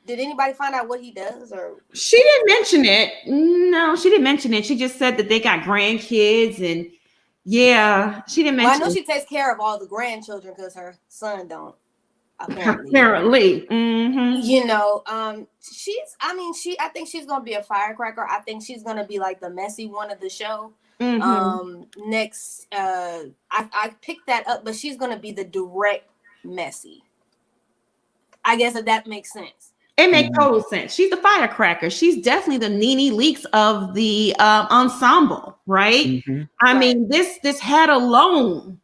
Did anybody find out what he does? Or she didn't mention it. No, she didn't mention it. She just said that they got grandkids, and yeah, she didn't mention. Well, I know she takes care of all the grandchildren because her son don't. Apparently. Mm-hmm. I think she's gonna be a firecracker. I think she's gonna be like the messy one of the show. Mm-hmm. Next, I picked that up, but she's gonna be the direct messy. I guess if that makes sense. It makes total sense. She's the firecracker. She's definitely the Nene Leakes of the ensemble, right? Mm-hmm. I mean, this head alone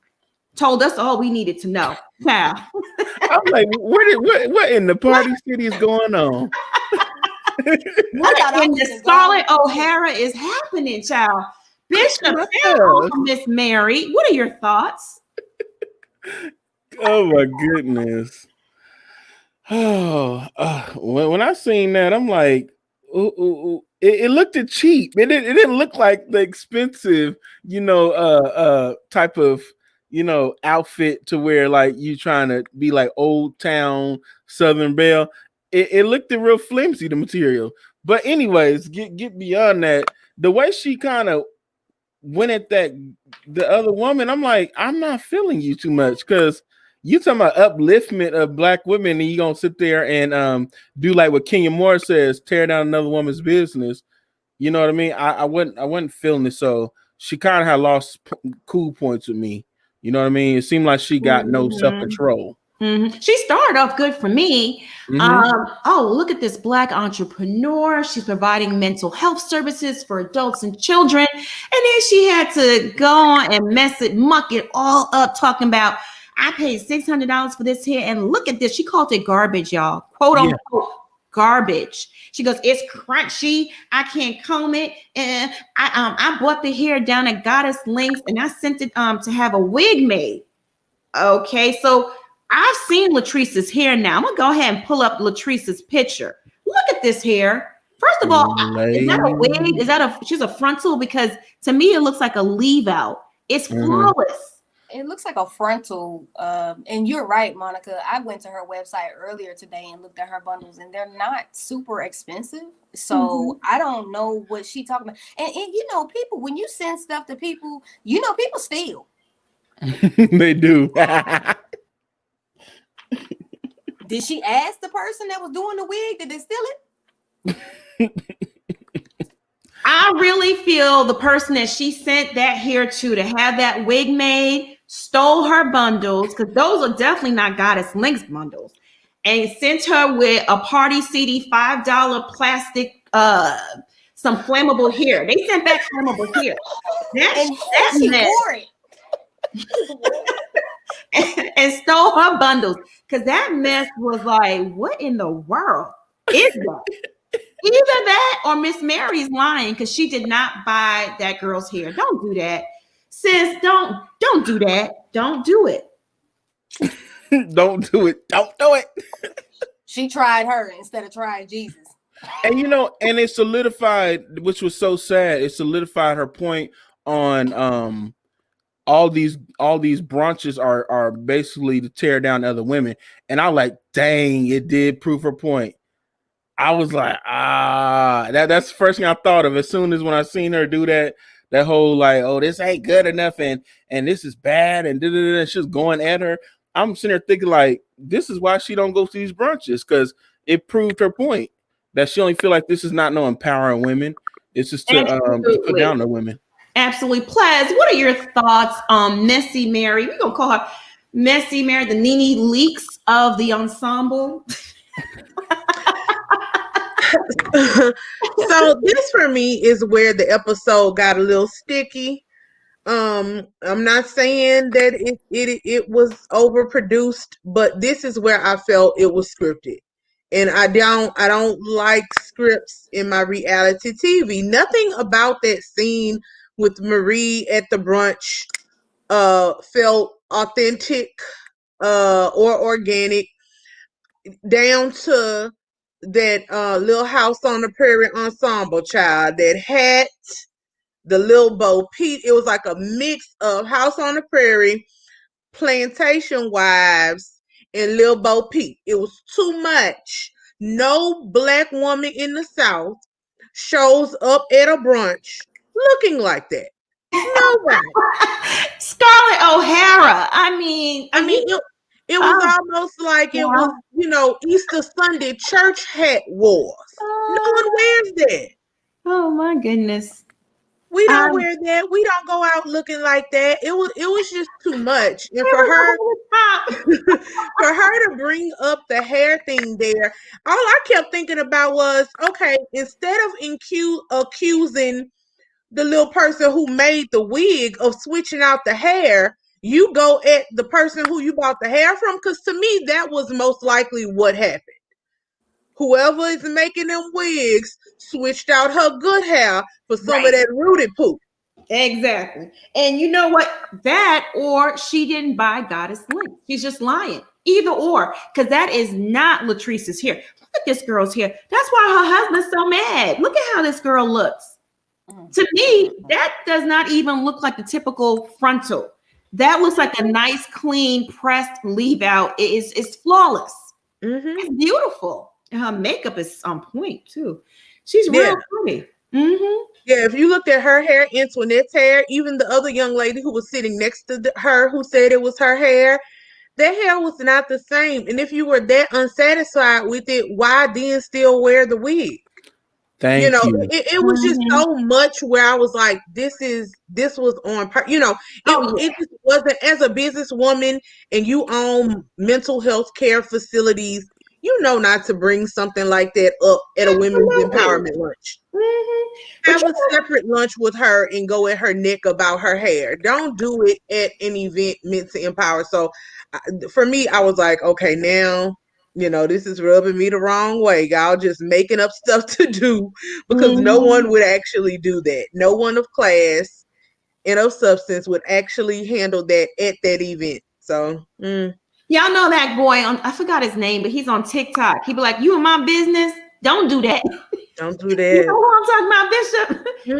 told us all we needed to know. Wow. I'm like, what in the party city is going on? What in the Scarlett O'Hara is happening, child? Bishop, Miss Mary, what are your thoughts? Oh my goodness. Oh, when I seen that, I'm like, ooh. It looked cheap. It didn't look like the expensive, type of, outfit to wear, like you trying to be like old town Southern Belle. It looked real flimsy, the material. But anyways, get beyond that. The way she kind of went at the other woman, I'm like, I'm not feeling you too much, because you talking about upliftment of Black women, and you gonna sit there and do like what Kenya Moore says, tear down another woman's business. You know what I mean? I wasn't feeling it. So she kind of had lost cool points with me. You know what I mean? It seemed like she got no self-control. She started off good for me. Mhm. Oh, look at this Black entrepreneur. She's providing mental health services for adults and children. And then she had to go on and muck it all up, talking about, I paid $600 for this hair. And look at this. She called it garbage, y'all. Quote Yeah. unquote garbage. She goes, it's crunchy. I can't comb it. And I bought the hair down at Goddess Links and I sent it to have a wig made. Okay, so I've seen Latrice's hair now. I'm gonna go ahead and pull up Latrice's picture. Look at this hair. First of all, is that a wig? Is that she's a frontal? Because to me, it looks like a leave out. It's flawless. It looks like a frontal. And you're right, Monica. I went to her website earlier today and looked at her bundles, and they're not super expensive. So I don't know what she's talking about. And you know, people, when you send stuff to people, you know, people steal. They do. Did she ask the person that was doing the wig? Did they steal it? I really feel the person that she sent that hair to have that wig made stole her bundles, because those are definitely not Goddess Links bundles, and sent her with a party CD, $5 plastic, some flammable hair. They sent back flammable hair. That she mess. wore it. And stole her bundles, because that mess was like, what in the world is that? Either that or Miss Mary's lying, because she did not buy that girl's hair. Don't do that, sis. Don't do that. Don't do it. Don't do it. Don't do it. She tried her instead of trying Jesus. And you know, and it solidified, which was so sad. It solidified her point on all these brunches are basically to tear down other women. And I like, dang, it did prove her point. I was like, that's the first thing I thought of as soon as when I seen her do that whole like, oh, this ain't good enough and this is bad and she's going at her. I'm sitting there thinking like, this is why she don't go to these brunches, because it proved her point that she only feel like this is not no empowering women. It's just to put down the women. Absolutely. Plaz, what are your thoughts on Messy Mary? We're gonna call her Messy Mary, the Nene Leakes of the ensemble. So this for me is where the episode got a little sticky. I'm not saying that it was overproduced, but this is where I felt it was scripted. And I don't like scripts in my reality TV. Nothing about that scene with Marie at the brunch felt authentic or organic, down to that Little House on the Prairie ensemble child, that hat, the little Bo Peep. It was like a mix of House on the Prairie, Plantation Wives, and Lil Bo Peep. It was too much. No Black woman in the South shows up at a brunch looking like that. Nobody. Scarlett O'Hara. I mean, it was almost like it was, you know, Easter Sunday church hat wars. No one wears that. Oh my goodness. We don't wear that. We don't go out looking like that. It was just too much. And for her for her to bring up the hair thing there, all I kept thinking about was, okay, instead of accusing the little person who made the wig of switching out the hair, you go at the person who you bought the hair from, because to me, that was most likely what happened. Whoever is making them wigs switched out her good hair for some of that rooted poop. Exactly. And you know what? That, or she didn't buy Goddess Link. She's just lying. Either or, because that is not Latrice's hair. Look at this girl's hair. That's why her husband's so mad. Look at how this girl looks. To me, that does not even look like the typical frontal. That looks like a nice, clean, pressed leave out. It's flawless. It's beautiful. And her makeup is on point too. She's real pretty. Yeah, if you looked at her hair, Antoinette's hair, even the other young lady who was sitting next to her who said it was her hair, that hair was not the same. And if you were that unsatisfied with it, why then still wear the wig? Thank you. It was just so much where I was like, this was on, it just wasn't, as a businesswoman and you own mental health care facilities, not to bring something like that up at a women's empowerment lunch. Have a separate lunch with her and go at her neck about her hair. Don't do it at an event meant to empower. So for me, I was like, okay, now, this is rubbing me the wrong way. Y'all just making up stuff to do because no one would actually do that. No one of class and of substance would actually handle that at that event. So, Y'all know that boy I forgot his name, but he's on TikTok. He be like, "You in my business? Don't do that. Don't do that." You know who I'm talking about, Bishop? I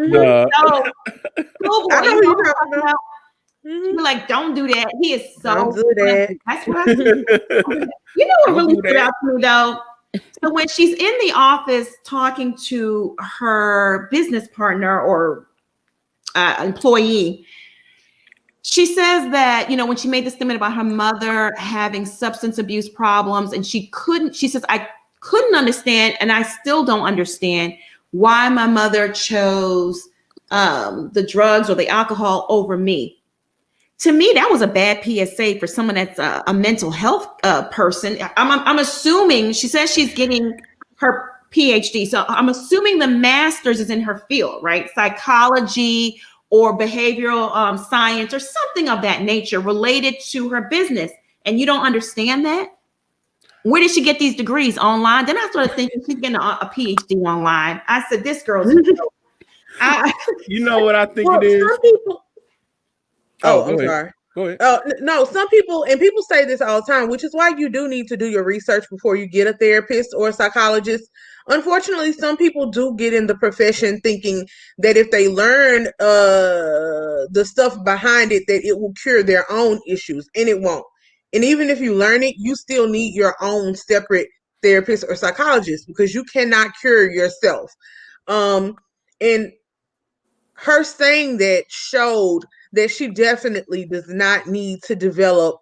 know who you're talking about. He be like, "Don't do that." He is so. Don't do that. That's what I do. You know what really stood out to me though? So when she's in the office talking to her business partner or employee, she says that, when she made the statement about her mother having substance abuse problems, and she says, "I couldn't understand, and I still don't understand why my mother chose the drugs or the alcohol over me." To me, that was a bad PSA for someone that's a mental health person. I'm assuming, she says she's getting her PhD. So I'm assuming the master's is in her field, right? Psychology or behavioral science or something of that nature related to her business. And you don't understand that? Where did she get these degrees? Online? Then I started thinking she's getting a PhD online. I said, this girl's you know what I think it is? Some people, I'm ahead. sorry. Go ahead. No, some people, and people say this all the time, which is why you do need to do your research before you get a therapist or a psychologist. Unfortunately, some people do get in the profession thinking that if they learn the stuff behind it, that it will cure their own issues, and it won't. And even if you learn it, you still need your own separate therapist or psychologist because you cannot cure yourself. And her saying that showed that she definitely does not need to develop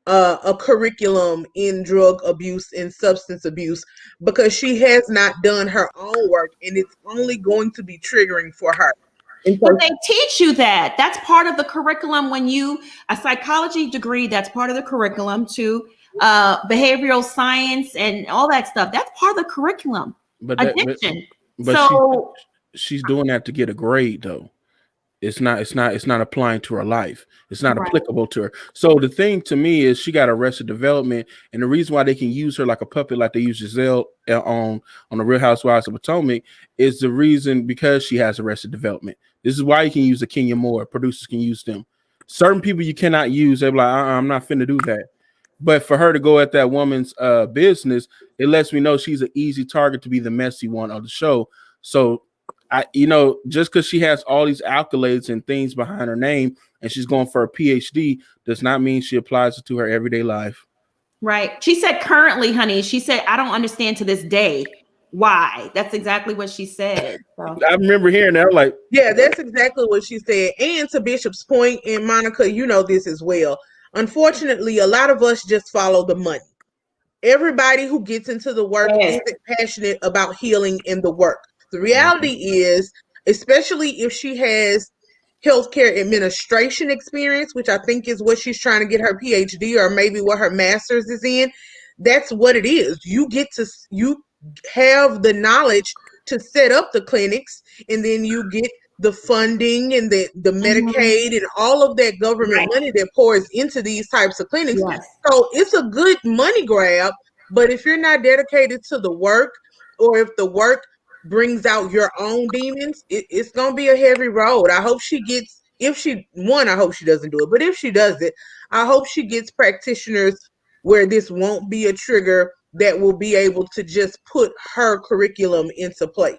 a curriculum in drug abuse and substance abuse because she has not done her own work, and it's only going to be triggering for her. But they teach you that. That's part of the curriculum when a psychology degree, that's part of the curriculum too. Behavioral science and all that stuff. That's part of the curriculum. Addiction. But she's doing that to get a grade though. It's not applying to her life. It's not applicable to her. So the thing to me is she got Arrested Development, and the reason why they can use her like a puppet, like they use Giselle on the Real Housewives of Potomac, is the reason because she has Arrested Development. This is why you can use the Kenya Moore. Producers can use them. Certain people you cannot use. They're like, I'm not finna do that. But for her to go at that woman's business, it lets me know she's an easy target to be the messy one of the show. So just because she has all these accolades and things behind her name and she's going for a PhD does not mean she applies it to her everyday life. Right. She said currently, honey, she said, I don't understand to this day why. That's exactly what she said. So. I remember hearing that. Like, yeah, that's exactly what she said. And to Bishop's point, and Monica, you know this as well. Unfortunately, a lot of us just follow the money. Everybody who gets into the work isn't passionate about healing in the work. The reality is, especially if she has healthcare administration experience, which I think is what she's trying to get her PhD or maybe what her master's is in, that's what it is. You have the knowledge to set up the clinics, and then you get the funding and the Medicaid and all of that government money that pours into these types of clinics. Yes. So it's a good money grab, but if you're not dedicated to the work, or if the work brings out your own demons, it's going to be a heavy road. I hope she gets, I hope she doesn't do it, but if she does it, I hope she gets practitioners where this won't be a trigger that will be able to just put her curriculum into place.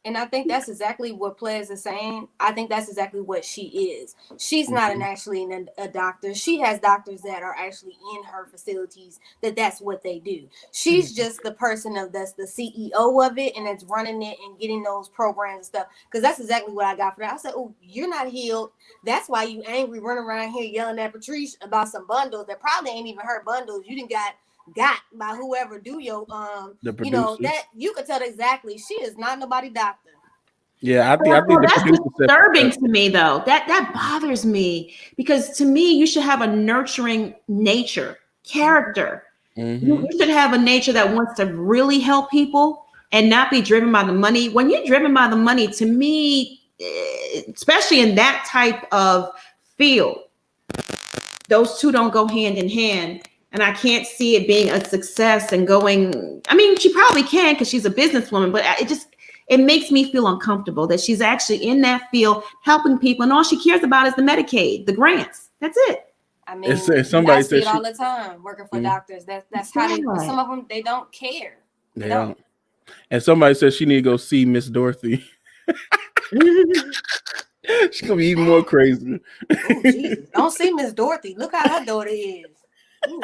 And I think that's exactly what Ples is saying. I think that's exactly what she is. She's not actually a doctor. She has doctors that are actually in her facilities that's what they do. She's just the person that's the CEO of it and that's running it and getting those programs and stuff. Because that's exactly what I got for that. I said, oh, you're not healed. That's why you angry running around here yelling at Latrice about some bundles that probably ain't even her bundles. You didn't got got by whoever do your The you know, producers. that you could tell exactly she is not nobody doctor. Yeah, I think Well, the that's producer said disturbing to me, though. That bothers me because to me, you should have a nurturing nature, character. Mhm. You should have a nature that wants to really help people and not be driven by the money. When you're driven by the money, to me, especially in that type of field, those two don't go hand in hand. And I can't see it being a success and going. I mean, she probably can because she's a businesswoman, but it makes me feel uncomfortable that she's actually in that field helping people, and all she cares about is the Medicaid, the grants. That's it. I mean, somebody I see said it all the time working for Mhm. doctors. That's how they. Some of them they don't care. They don't. And somebody said she need to go see Miss Dorothy. She's gonna be even more crazy. Oh Jesus! Don't see Miss Dorothy. Look how her daughter is. Ooh.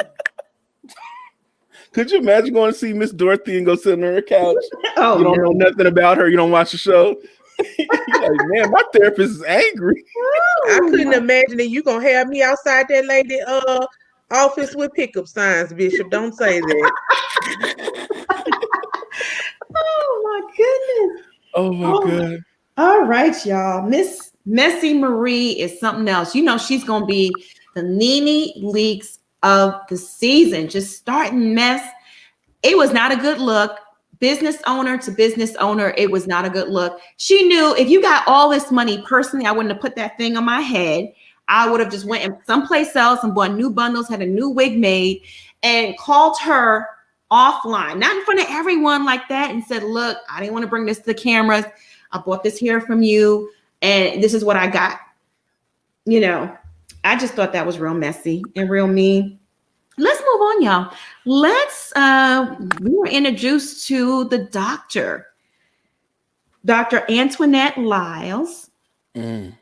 Could you imagine going to see Miss Dorothy and go sit on her couch? Oh, you don't know nothing about her. You don't watch the show. You're like, man, my therapist is angry. I couldn't imagine that you gonna have me outside that lady office with pickup signs, Bishop. Don't say that. Oh my goodness. Oh my God. All right, y'all. Miss Messy Marie is something else. You know, she's gonna be the Nene Leaks of the season. Just starting mess. It was not a good look. Business owner to business owner, it was not a good look. She knew if you got all this money, personally, I wouldn't have put that thing on my head. I would have just went someplace else and bought new bundles, had a new wig made, and called her offline, not in front of everyone like that, and said, look, I didn't want to bring this to the cameras. I bought this here from you, and this is what I got. You know, I just thought that was real messy and real mean. Let's move on, y'all. We were introduced to the doctor, Dr. Antoinette Lyles,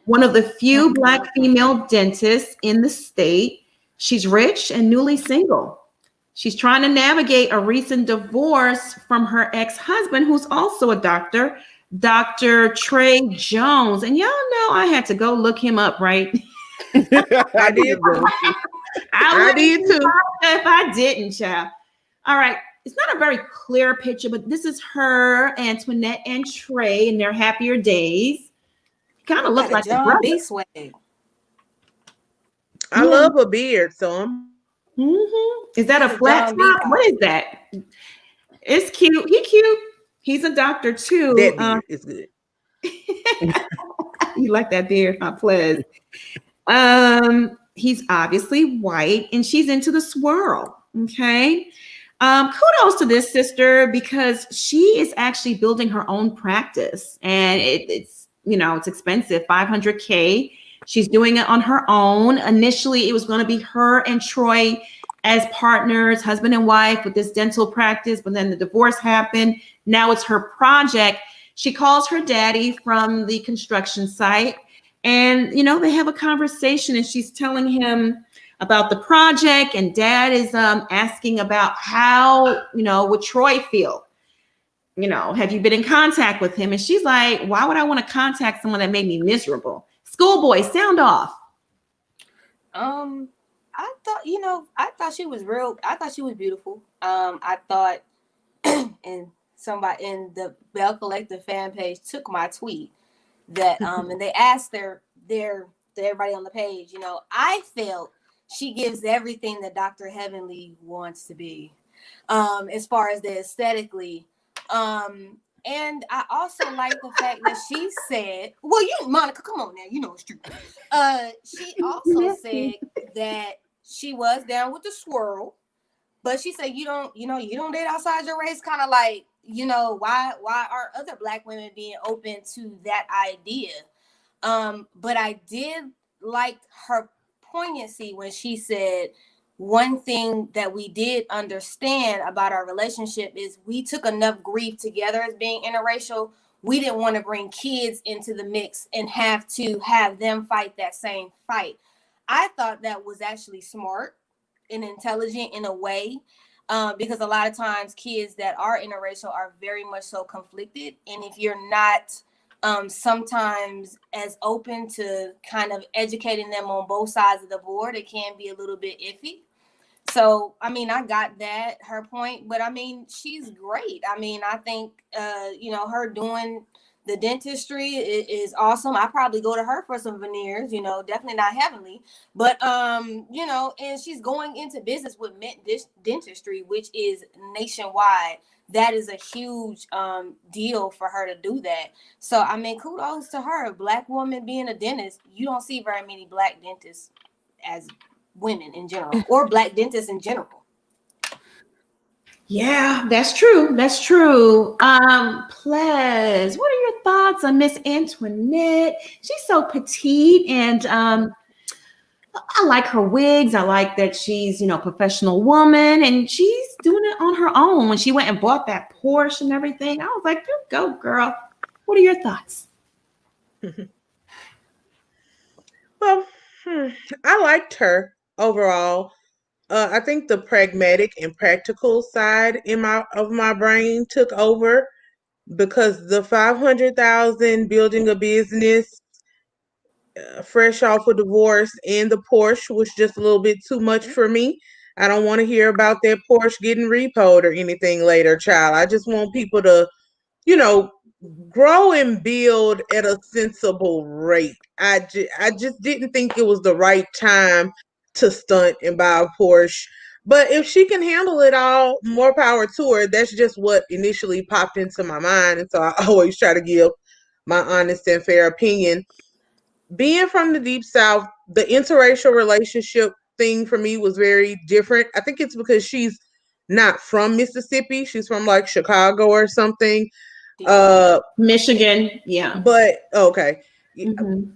one of the few Black female dentists in the state. She's rich and newly single. She's trying to navigate a recent divorce from her ex-husband, who's also a doctor, Dr. Trey Jones. And y'all know I had to go look him up, right? I did. I did too. If I didn't, child. All right. It's not a very clear picture, but this is her, Antoinette, and Trey in their happier days. Kind of look like John B. Swag. I love a beard, so I'm. Is that a flat top? What is that? It's cute. He cute. He's a doctor too. That beard is good. You like that beard, huh, Plez? He's obviously white, and she's into the swirl. Okay. Kudos to this sister because she is actually building her own practice, and it's expensive, $500K. She's doing it on her own. Initially, it was going to be her and Troy as partners, husband and wife, with this dental practice, but then the divorce happened. Now it's her project. She calls her daddy from the construction site, and they have a conversation, and she's telling him about the project, and dad is asking about how would Troy feel. Have you been in contact with him? And she's like, why would I want to contact someone that made me miserable? Schoolboy, sound off. I thought she was real. I thought she was beautiful. I thought, and somebody in the Belle Collective fan page took my tweet that, and they asked everybody on the page. I felt she gives everything that Dr. Heavenly wants to be, as far as the aesthetically. And I also like the fact that she said, well, Monica, come on now, it's true. She also said that she was down with the swirl, but she said, you don't date outside your race. Kind of like, why are other Black women being open to that idea? But I did like her poignancy when she said, one thing that we did understand about our relationship is we took enough grief together as being interracial. We didn't want to bring kids into the mix and have to have them fight that same fight. I thought that was actually smart and intelligent in a way, because a lot of times kids that are interracial are very much so conflicted. And if you're not sometimes as open to kind of educating them on both sides of the board, it can be a little bit iffy. So, I mean, I got that, her point, but I mean, she's great. I mean, I think, her doing the dentistry is awesome. I probably go to her for some veneers, definitely not heavenly, but, and she's going into business with Mint Dentistry, which is nationwide. That is a huge deal for her to do that. So, I mean, kudos to her. A Black woman being a dentist, you don't see very many Black dentists as women in general, or Black dentists in general. Yeah, that's true. That's true. Plez, what are your thoughts on Miss Antoinette? She's so petite, and I like her wigs. I like that she's, professional woman, and she's doing it on her own. When she went and bought that Porsche and everything, I was like, you go, girl. What are your thoughts? Well, I liked her overall. I think the pragmatic and practical side of my brain took over, because the 500,000 building a business, fresh off a divorce, and the Porsche was just a little bit too much for me. I don't want to hear about that Porsche getting repoed or anything later, child. I just want people to, you know, grow and build at a sensible rate. I just didn't think it was the right time to stunt and buy a Porsche. But if she can handle it all, more power to her. That's just what initially popped into my mind. And so I always try to give my honest and fair opinion. Being from the Deep South, the interracial relationship thing for me was very different. I think it's because she's not from Mississippi. She's from like Chicago or something. Michigan, yeah. But okay. Mm-hmm.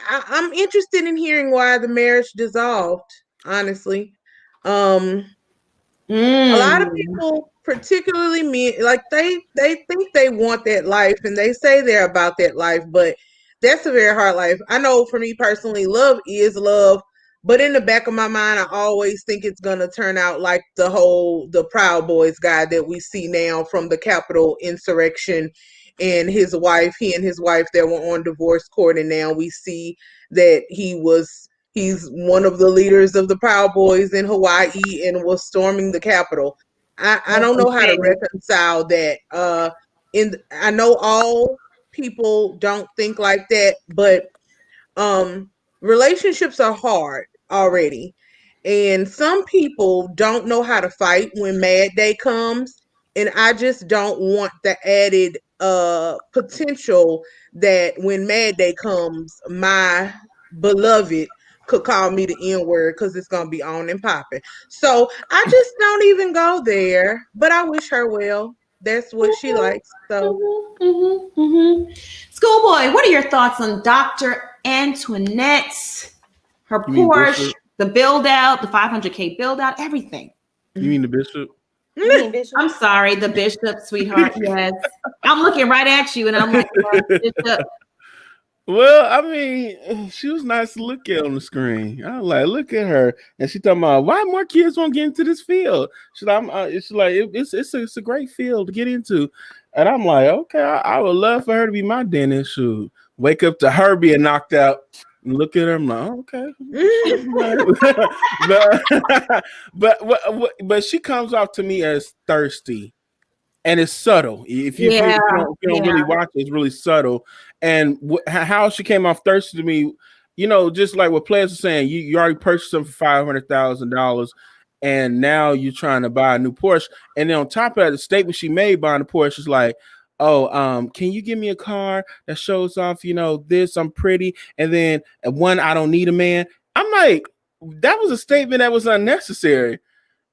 I'm interested in hearing why the marriage dissolved, honestly. A lot of people, particularly men, like they think they want that life and they say they're about that life, but that's a very hard life. I know for me personally, love is love, but in the back of my mind, I always think it's gonna turn out like the Proud Boys guy that we see now from the Capitol insurrection, and he and his wife that were on divorce court, and now we see that he's one of the leaders of the Proud Boys in Hawaii and was storming the Capitol. I don't know how to reconcile that. I know all people don't think like that, but relationships are hard already. And some people don't know how to fight when Mad Day comes. And I just don't want the added potential that when Mad Day comes, my beloved could call me the N-word, because it's gonna be on and popping. So I just don't even go there. But I wish her well. That's what she likes. So Schoolboy, what are your thoughts on Dr. Antoinette? Her Porsche, the build out, the 500K build out, everything. You mean the bishop? You mean Bishop? I'm sorry, the bishop, sweetheart. Yes. I'm looking right at you and I'm like, Bishop. Well, I mean, she was nice to look at on the screen. I was like, look at her, and she talking about why more kids won't get into this field. She's like, it's a great field to get into, and I'm like, okay, I would love for her to be my dentist. Shoot, wake up to her being knocked out, and look at her. I'm like, okay, but she comes off to me as thirsty. And it's subtle. If you don't really watch it, it's really subtle. And how she came off thirsty to me, just like what players are saying, you already purchased them for $500,000, and now you're trying to buy a new Porsche. And then on top of that, the statement she made buying the Porsche is like, "Oh, can you give me a car that shows off, this? I'm pretty, and then one, I don't need a man." I'm like, that was a statement that was unnecessary.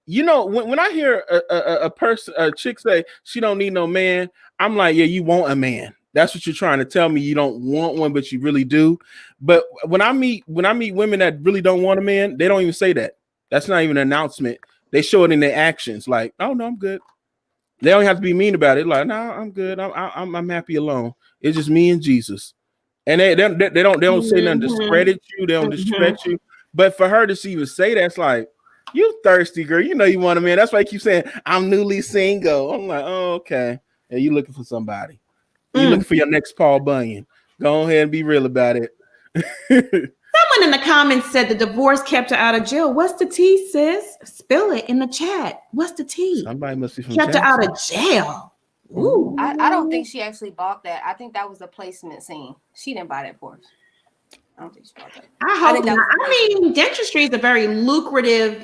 When I hear a chick say she don't need no man, I'm like, yeah, you want a man. That's what you're trying to tell me. You don't want one, but you really do. But when I meet women that really don't want a man, they don't even say that. That's not even an announcement. They show it in their actions. Like, oh no, I'm good. They don't have to be mean about it. Like, no, I'm good. I'm happy alone. It's just me and Jesus. And they don't say nothing to discredit you. They don't disrespect you. But for her to even say that, it's like, you thirsty girl, you want a man. That's why I keep saying I'm newly single. I'm like, oh, okay. Yeah, you looking for somebody. You looking for your next Paul Bunyan. Go ahead and be real about it. Some Someone in the comments said the divorce kept her out of jail. What's the tea, sis? Spill it in the chat. What's the tea? Somebody must be from kept Jackson. her out of jail. Ooh. I don't think she actually bought that. I think that was a placement scene. She didn't buy that for us. I don't think she bought that. I hope not. I mean, dentistry is a very lucrative,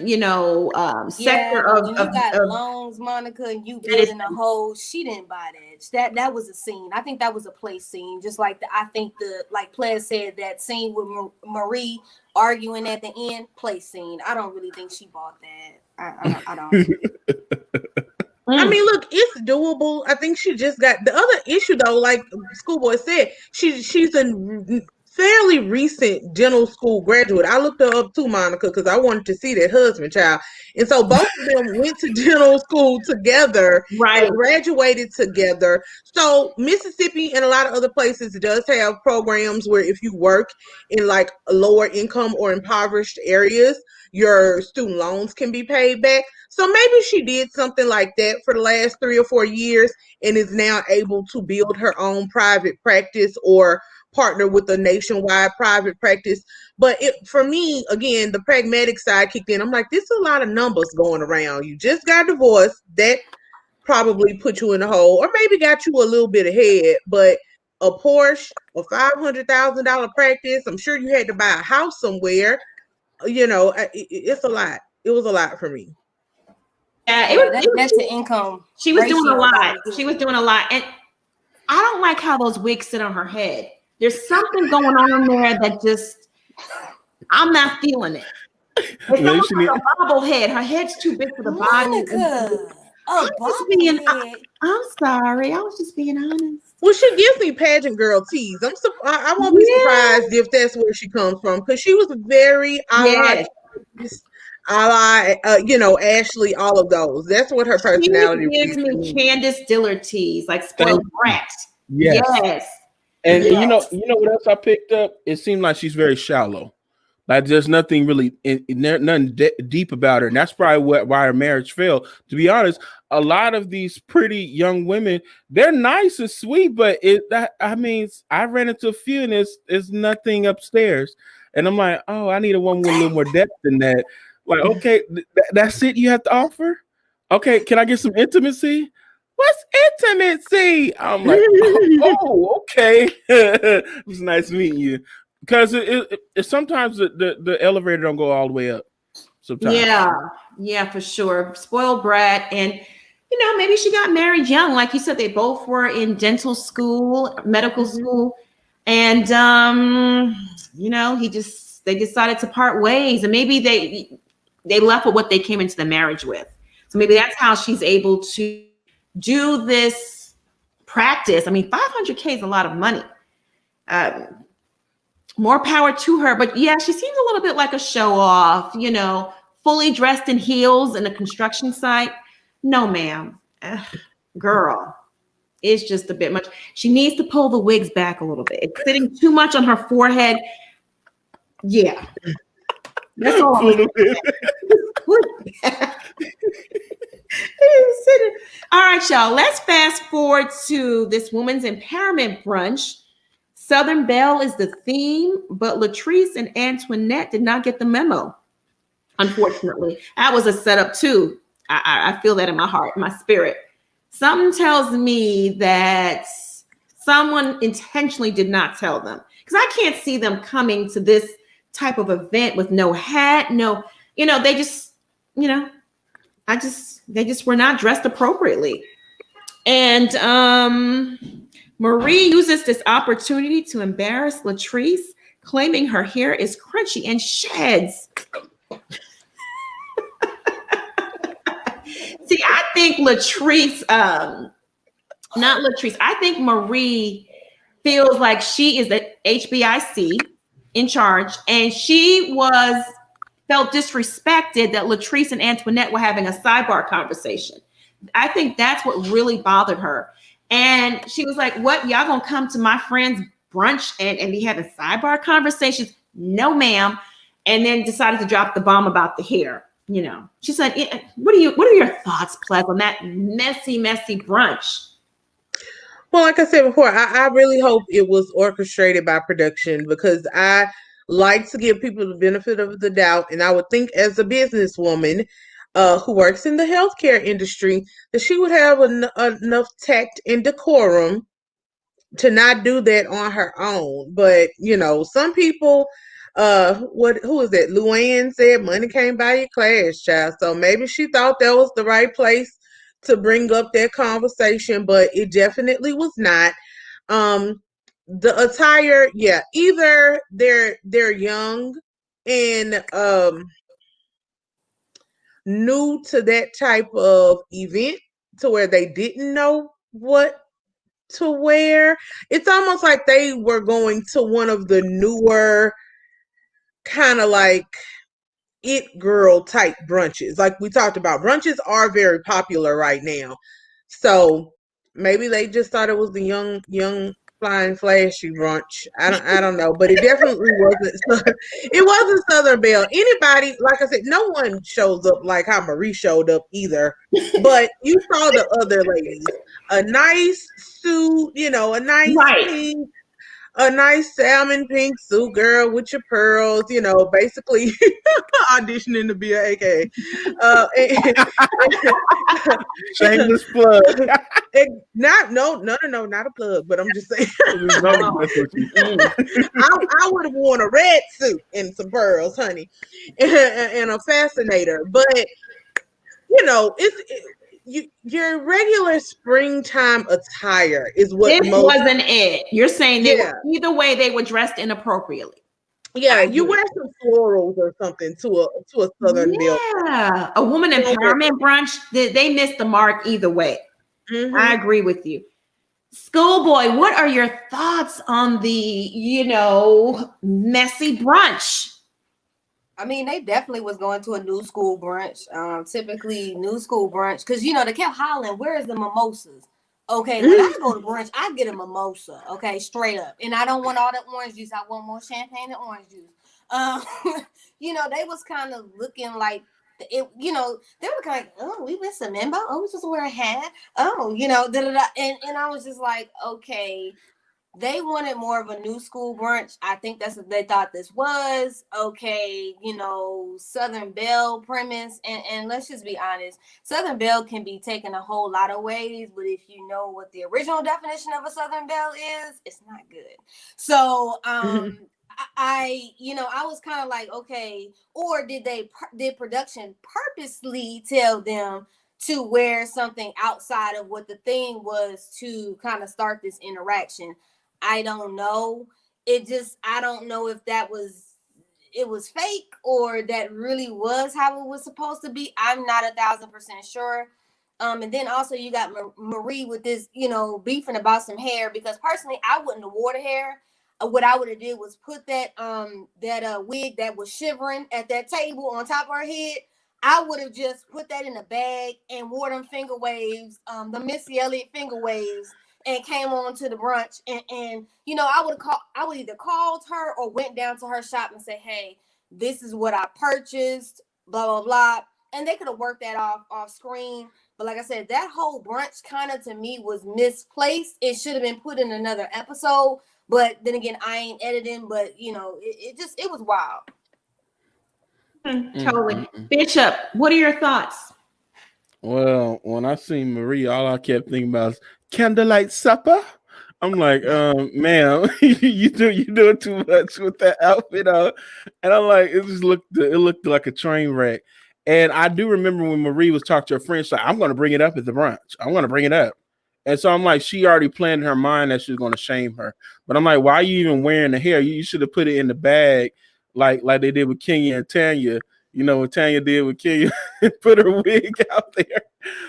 sector of. When you got loans, Monica, and you building a whole. She didn't buy that. That was a scene. I think that was a place scene. Just like like Ples said, that scene with Marie arguing at the end, place scene. I don't really think she bought that. I don't. I mean, look, it's doable. I think she just got the other issue though. Like Schoolboy said, she's a fairly recent dental school graduate. I looked her up too, Monica, because I wanted to see that husband child. And so both of them went to dental school together, right? And graduated together. So Mississippi and a lot of other places does have programs where if you work in like lower income or impoverished areas, your student loans can be paid back. So maybe she did something like that for the last 3 or 4 years and is now able to build her own private practice or partner with a nationwide private practice. But for me, again, the pragmatic side kicked in. I'm like, this is a lot of numbers going around. You just got divorced. That probably put you in a hole or maybe got you a little bit ahead. But a Porsche, a $500,000 practice, I'm sure you had to buy a house somewhere. It's a lot. It was a lot for me. Yeah, that's the income. She was doing a lot. She was doing a lot. And I don't like how those wigs sit on her head. There's something going on there that just, I'm not feeling it. It's almost like a bobblehead. Her head's too big for the body. I'm sorry. I was just being honest. Well, she gives me pageant girl tease. I won't be surprised if that's where she comes from because she was very Ashley, all of those. That's what her personality gives me. Candace Dillard tease, like spoiled brat. Yes. And you know what else I picked up? It seemed like she's very shallow. Like there's nothing really nothing deep about her, and that's probably why her marriage failed. To be honest, a lot of these pretty young women, they're nice and sweet, but I ran into a few, and there's nothing upstairs, and I'm like, oh, I need a woman with a little more depth than that. Like, okay, that's it you have to offer. Okay, can I get some intimacy? What's intimacy? I'm like, oh, okay. It was nice meeting you. Because it sometimes the elevator don't go all the way up. Sometimes. Yeah, for sure. Spoiled brat, and maybe she got married young, like you said. They both were in dental school, medical school, and they decided to part ways, and maybe they left with what they came into the marriage with. So maybe that's how she's able to do this practice. I mean, $500K is a lot of money. More power to her. But yeah, she seems a little bit like a show off, fully dressed in heels in a construction site. No, ma'am. Girl, it's just a bit much. She needs to pull the wigs back a little bit. It's sitting too much on her forehead. Yeah. That's all. All right, y'all. Let's fast forward to this woman's empowerment brunch. Southern Belle is the theme, but Latrice and Antoinette did not get the memo. Unfortunately, that was a setup too. I feel that in my heart, my spirit. Something tells me that someone intentionally did not tell them, because I can't see them coming to this type of event with no hat, they just were not dressed appropriately. And Marie uses this opportunity to embarrass Latrice, claiming her hair is crunchy and sheds. See, I think Latrice, not Latrice, I think Marie feels like she is the HBIC in charge, and she felt disrespected that Latrice and Antoinette were having a sidebar conversation. I think that's what really bothered her. And she was like, what, y'all gonna come to my friend's brunch and be having sidebar conversations? No, ma'am. And then decided to drop the bomb about the hair. She said, what are your thoughts, Ples, on that messy brunch? Well, like I said before, I really hope it was orchestrated by production, because like to give people the benefit of the doubt. And I would think as a businesswoman who works in the healthcare industry, that she would have enough tact and decorum to not do that on her own. But some people, who is that? Luann said money can't buy you class, child. So maybe she thought that was the right place to bring up that conversation, but it definitely was not. The attire, yeah, either they're young and new to that type of event to where they didn't know what to wear. It's almost like they were going to one of the newer kind of like it girl type brunches. Like we talked about, brunches are very popular right now. So maybe they just thought it was the young flying flashy brunch. I don't know, but it definitely wasn't. It wasn't Southern Belle. Anybody, like I said, no one shows up like how Marie showed up either. But you saw the other ladies, a nice suit, a nice pink, a nice salmon pink suit, girl, with your pearls, basically auditioning to be an AKA. Shameless plug. No, not a plug, but I'm just saying. I would have worn a red suit and some pearls, honey, and a fascinator. But your regular springtime attire is what this wasn't it. You're saying either way they were dressed inappropriately. Yeah, you wear some florals or something to a Southern Belle. Yeah, a woman empowerment brunch. They missed the mark either way. Mm-hmm. I agree with you. Schoolboy, what are your thoughts on the messy brunch? I mean, they definitely was going to a new school brunch. Typically new school brunch, because they kept hollering, "Where's the mimosas?" Okay, when I go to brunch, I get a mimosa. Okay, straight up, and I don't want all that orange juice. I want more champagne and orange juice. They was kind of looking like it. They were kind of like, "Oh, we missed a memo. Oh, we just wear a hat. Oh, and I was just like, okay. They wanted more of a new school brunch. I think that's what they thought this was. Okay, Southern Belle premise. And let's just be honest, Southern Belle can be taken a whole lot of ways, but if you know what the original definition of a Southern Belle is, it's not good. So I was kind of like, okay, or did production purposely tell them to wear something outside of what the thing was to kind of start this interaction? I don't know. I don't know if it was fake or that really was how it was supposed to be. I'm not 1,000% sure. And then also you got Marie with this, beefing about some hair, because personally I wouldn't have wore the hair. What I would have did was put that wig that was shivering at that table on top of her head. I would have just put that in a bag and wore them finger waves, the Missy Elliott finger waves, and came on to the brunch. And I would either called her or went down to her shop and say, "Hey, this is what I purchased, blah, blah, blah." And they could have worked that off screen. But like I said, that whole brunch kind of to me was misplaced. It should have been put in another episode. But then again, I ain't editing, but it was wild. Totally. Bishop, what are your thoughts? Well, when I seen Marie, all I kept thinking about is candlelight supper. I'm like, ma'am, you doing too much with that outfit on. And I'm like, it looked like a train wreck. And I do remember when Marie was talking to her friend, she's like, "I'm going to bring it up at the brunch. I'm going to bring it up." And so I'm like, she already planned in her mind that she was going to shame her. But I'm like, why are you even wearing the hair? You should have put it in the bag like they did with Kenya and Tanya. What Tanya did with Kenya, put her wig out there.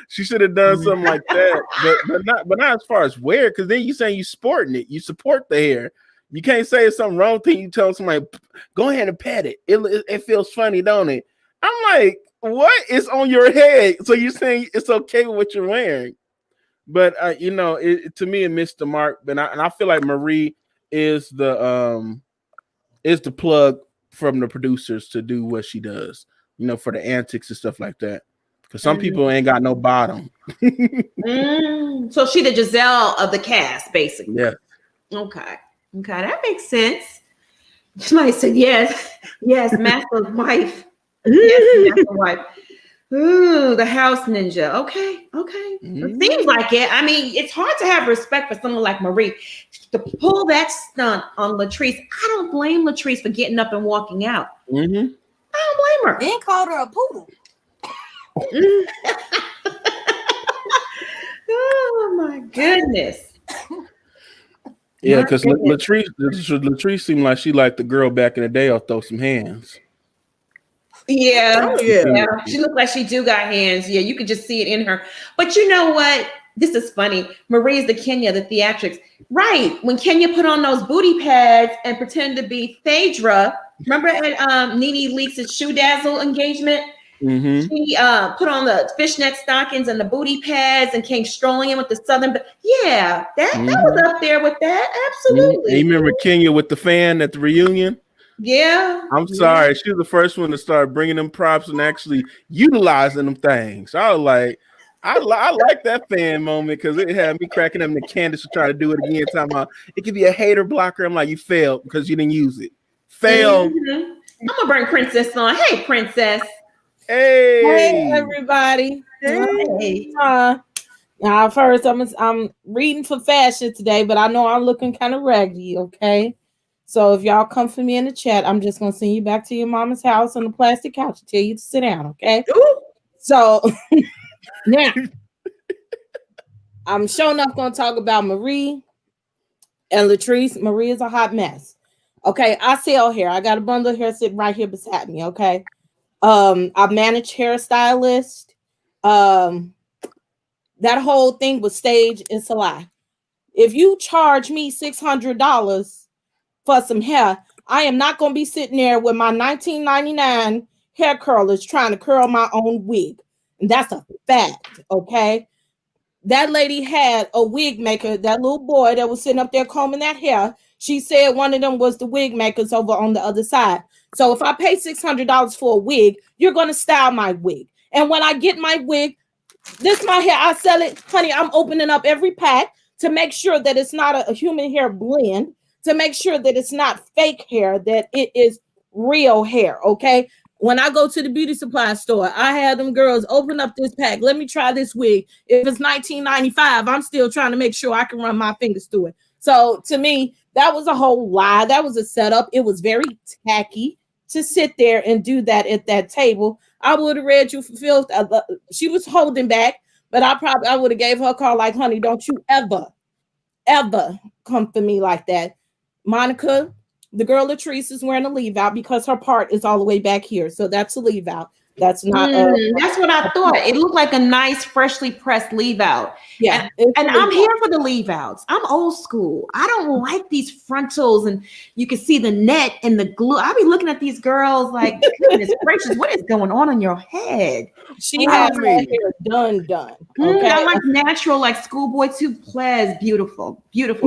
She should have done something like that, but not as far as wear, because then you saying you sporting it, you support the hair. You can't say it's something wrong thing. You tell somebody, "Go ahead and pet it. It feels funny, don't it?" I'm like, what is on your head? So you're saying it's okay with what you're wearing? But to me, it missed the mark. And I feel like Marie is the plug from the producers to do what she does, for the antics and stuff like that. Because some people ain't got no bottom. So she the Giselle of the cast, basically. Yeah. Okay, that makes sense. Somebody said, yes, master's wife. Yes, master's wife. Ooh, the house ninja. Okay. It seems like it. I mean, it's hard to have respect for someone like Marie. To pull that stunt on Latrice, I don't blame Latrice for getting up and walking out. I don't blame her. Then called her a poodle. Oh my goodness. Yeah, because Latrice seemed like she liked the girl back in the day. I'll throw some hands. Yeah. Oh, yeah. She looked like she do got hands. Yeah, you could just see it in her. But you know what? This is funny. Marie's the Kenya, the theatrics. Right. When Kenya put on those booty pads and pretended to be Phaedra, remember at Nene Leakes' Shoe Dazzle engagement? She put on the fishnet stockings and the booty pads and came strolling in with the southern. But yeah, that was up there with that. Absolutely. And you remember Kenya with the fan at the reunion? Yeah. I'm sorry. She was the first one to start bringing them props and actually utilizing them things. I was like, I like that fan moment because it had me cracking up. And Candace was trying to do it again. Talking about it could be a hater blocker. I'm like, you failed because you didn't use it. Failed. I'm gonna bring Princess on. Hey, Princess. Hey everybody. Hey. Now first I'm reading for fashion today, but I know I'm looking kind of raggedy, okay? So if y'all come for me in the chat, I'm just gonna send you back to your mama's house on the plastic couch and tell you to sit down, okay? Ooh. So now I'm sure enough gonna talk about Marie and Latrice. Marie is a hot mess. Okay, I sell hair. I got a bundle of hair sitting right here beside me, okay? I manage hairstylist. That whole thing was staged. It's a lie. If you charge me $600 for some hair, I am not going to be sitting there with my 1999 hair curlers trying to curl my own wig. And that's a fact, okay? That lady had a wig maker, that little boy that was sitting up there combing that hair. She said one of them was the wig makers over on the other side. So if I pay $600 for a wig, you're going to style my wig. And when I get my wig, this my hair, I sell it. Honey, I'm opening up every pack to make sure that it's not a human hair blend, to make sure that it's not fake hair, that it is real hair, okay? When I go to the beauty supply store, I have them girls open up this pack. Let me try this wig. If it's $19.95, I'm still trying to make sure I can run my fingers through it. So to me, that was a whole lie. That was a setup. It was very tacky to sit there and do that at that table. I would have read you for filth. She was holding back, but I would have gave her a call like, honey, don't you ever come for me like that. Monica, the girl Latrice is wearing a leave out because her part is all the way back here. So that's a leave out. That's not. That's what I thought. It looked like a nice, freshly pressed leave out. Yeah. And I'm here for the leave outs. I'm old school. I don't like these frontals and you can see the net and the glue. I be looking at these girls like, goodness gracious, what is going on in your head? She has her hair done. Okay. I like natural, like schoolboy two plays. Beautiful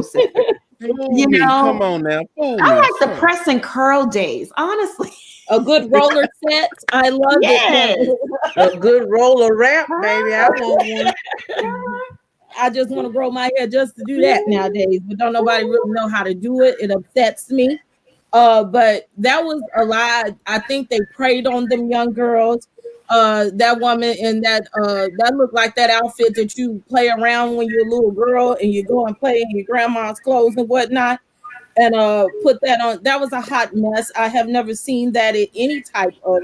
sister. You know, come on now. I like the press and curl days, honestly. A good roller set. I love it. A good roller wrap, baby. I want one. I just want to grow my hair just to do that nowadays, but don't nobody really know how to do it. It upsets me. But that was a lie. I think they preyed on them young girls. That woman in that looked like that outfit that you play around when you're a little girl and you go and play in your grandma's clothes and whatnot. And put that on. That was a hot mess. I have never seen that at any type of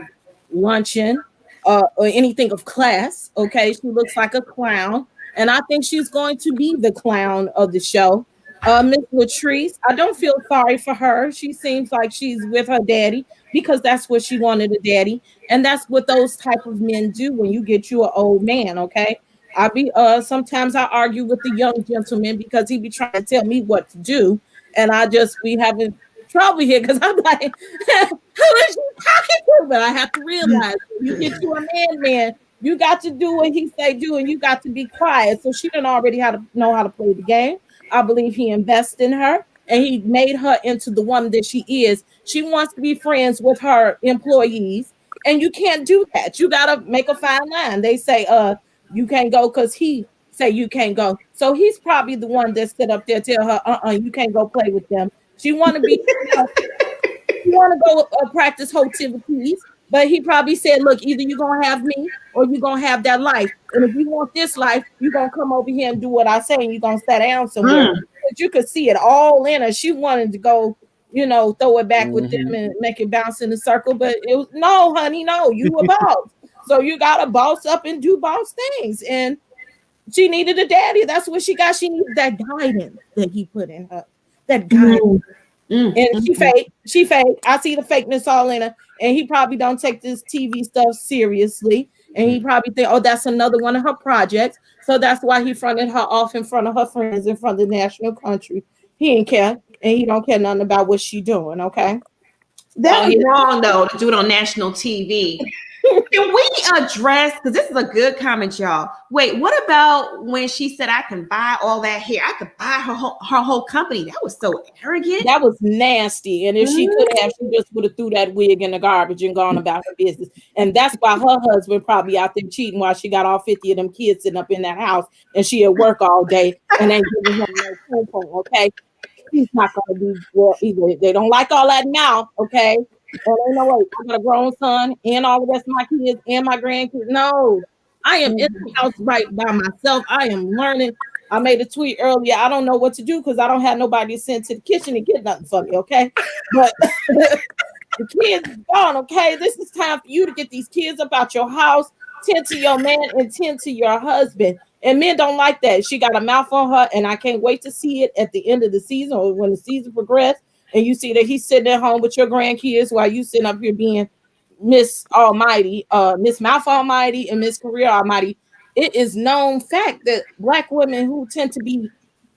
luncheon or anything of class. Okay, she looks like a clown, and I think she's going to be the clown of the show. Miss Latrice, I don't feel sorry for her. She seems like she's with her daddy because that's what she wanted, a daddy, and that's what those type of men do when you get you an old man. Okay, sometimes I argue with the young gentleman because he be trying to tell me what to do. And I just be having trouble here because I'm like, who is she talking to? But I have to realize you get you a man, you got to do what he say do, and you got to be quiet. So she didn't already know how to play the game. I believe he invested in her and he made her into the woman that she is. She wants to be friends with her employees, and you can't do that. You gotta make a fine line. They say, you can't go because he say you can't go. So he's probably the one that stood up there tell her, you can't go play with them. She want to be You want to go practice activities, but he probably said, look, either you're going to have me or you're going to have that life. And if you want this life, you're going to come over here and do what I say, and you're going to sit down somewhere. But you could see it all in her. She wanted to go, throw it back with them and make it bounce in a circle. But it was, no, honey, no, you a boss. So you got to boss up and do boss things. And she needed a daddy. That's what she got. She needed that guidance that he put in her. That guidance. And she fake. I see the fakeness all in her. And he probably don't take this TV stuff seriously. And he probably think, oh, that's another one of her projects. So that's why he fronted her off in front of her friends, in front of the national country. He ain't care. And he don't care nothing about what she doing, okay? That was wrong, though, to do it on national TV. Can we address, because this is a good comment, y'all. Wait, what about when she said I can buy all that hair? I could buy her whole company. That was so arrogant. That was nasty. And if she could have, she just would have threw that wig in the garbage and gone about her business. And that's why her husband probably out there cheating while she got all 50 of them kids sitting up in that house and she at work all day and ain't giving him no phone, okay? He's not going to do well either. They don't like all that now, okay? And ain't no way. I got a grown son and all the rest of my kids and my grandkids. No, I am in the house right by myself. I am learning. I made a tweet earlier. I don't know what to do because I don't have nobody to send to the kitchen and get nothing for me, okay? But the kids is gone, okay? This is time for you to get these kids up out your house, tend to your man and tend to your husband. And men don't like that. She got a mouth on her, and I can't wait to see it at the end of the season or when the season progresses. And you see that he's sitting at home with your grandkids while you sitting up here being Miss Almighty, Miss Mouth Almighty and Miss Career Almighty. It is known fact that Black women who tend to be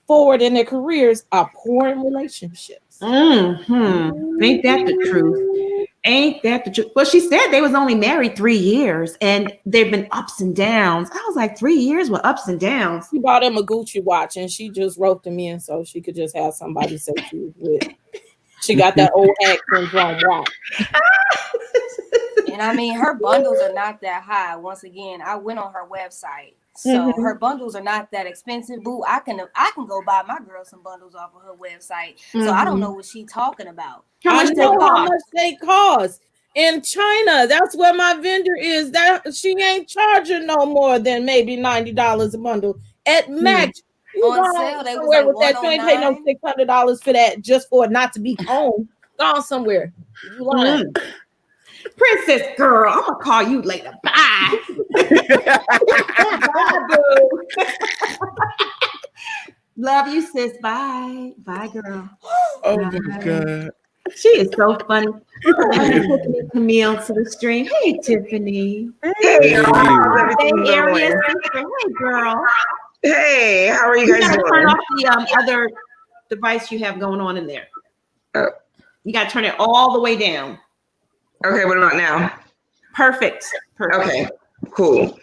forward in their careers are poor in relationships. Ain't that the truth? Ain't that the truth? Well, she said they was only married 3 years and they've been ups and downs. I was like, 3 years with ups and downs. She bought him a Gucci watch and she just wrote them in so she could just have somebody say she was with. She got that old accent from watch. And I mean, her bundles are not that high. Once again, I went on her website. So her bundles are not that expensive. Boo, I can go buy my girl some bundles off of her website. So I don't know what she's talking about. How much they cost. In China, that's where my vendor is. That she ain't charging no more than maybe $90 a bundle at max. You on sale, they was like with that. You ain't pay no $600 for that just for it not to be home. Gone somewhere. You lying. Princess girl, I'm gonna call you later. Bye. Bye, boo. Love you, sis. Bye. Bye, girl. Oh Bye. my God. She is so funny. Camille to the stream. Hey, Tiffany. Hey, how's everything going? Hey, girl. Hey, how are you guys doing? Turn off the other device you have going on in there. Oh. You got to turn it all the way down. Okay, what about now? Perfect. Okay, cool.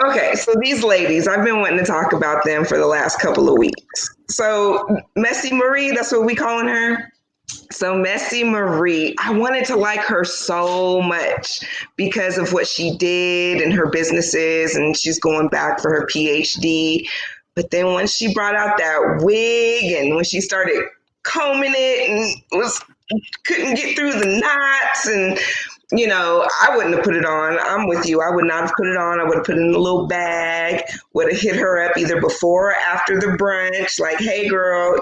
Okay, so these ladies, I've been wanting to talk about them for the last couple of weeks. So Messy Marie, that's what we calling her. So Messy Marie, I wanted to like her so much because of what she did and her businesses, and she's going back for her PhD. But then when she brought out that wig and when she started combing it and couldn't get through the knots, and I wouldn't have put it on. I'm with you. I would not have put it on. I would have put it in a little bag, would have hit her up either before or after the brunch, like, hey girl,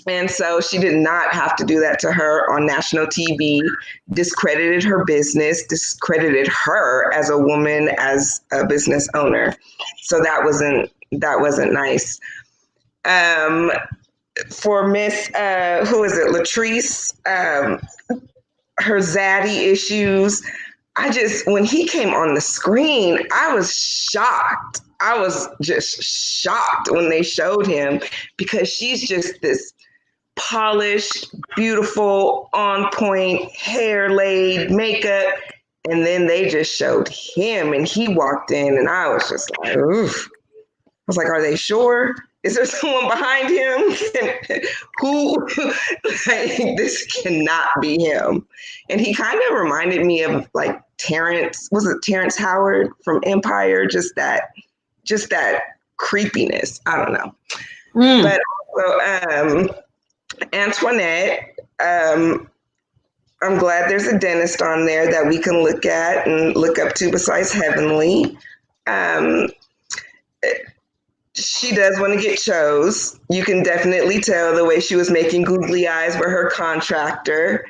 And so she did not have to do that to her on national TV, discredited her business, discredited her as a woman, as a business owner. So that wasn't nice. For Miss, who is it, Latrice, her zaddy issues. When he came on the screen, I was shocked. I was just shocked when they showed him because she's just this polished, beautiful, on point, hair laid, makeup. And then they just showed him and he walked in and I was just like, oof. I was like, are they sure? Is there someone behind him? Who? This cannot be him. And he kind of reminded me of like Terrence Howard from Empire? Just that creepiness. I don't know. But also, Antoinette, I'm glad there's a dentist on there that we can look at and look up to besides Heavenly. Um, she does want to get chose. You can definitely tell the way she was making googly eyes with her contractor.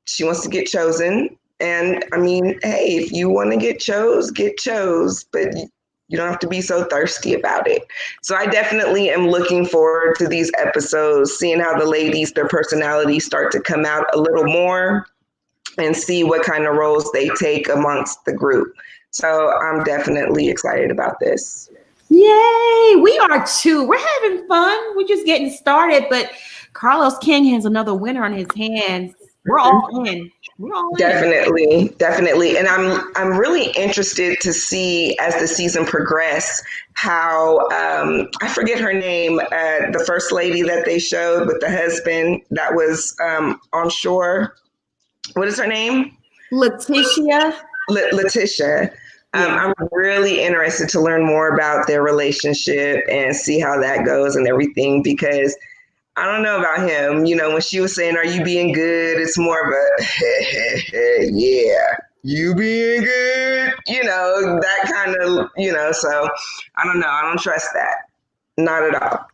She wants to get chosen. And I mean, hey, if you want to get chose, but you don't have to be so thirsty about it. So I definitely am looking forward to these episodes, seeing how the ladies, their personalities start to come out a little more and see what kind of roles they take amongst the group. So I'm definitely excited about this. Yay! We are too. We're having fun. We're just getting started, but Carlos King has another winner on his hands. We're all in. We're all in. Definitely. And I'm really interested to see as the season progresses how I forget her name, the first lady that they showed with the husband that was on shore. What is her name? Leticia. Leticia. I'm really interested to learn more about their relationship and see how that goes and everything, because I don't know about him. You know, when she was saying, "Are you being good?" It's more of a, yeah, you being good, you know, that kind of, you know, so I don't know. I don't trust that. Not at all.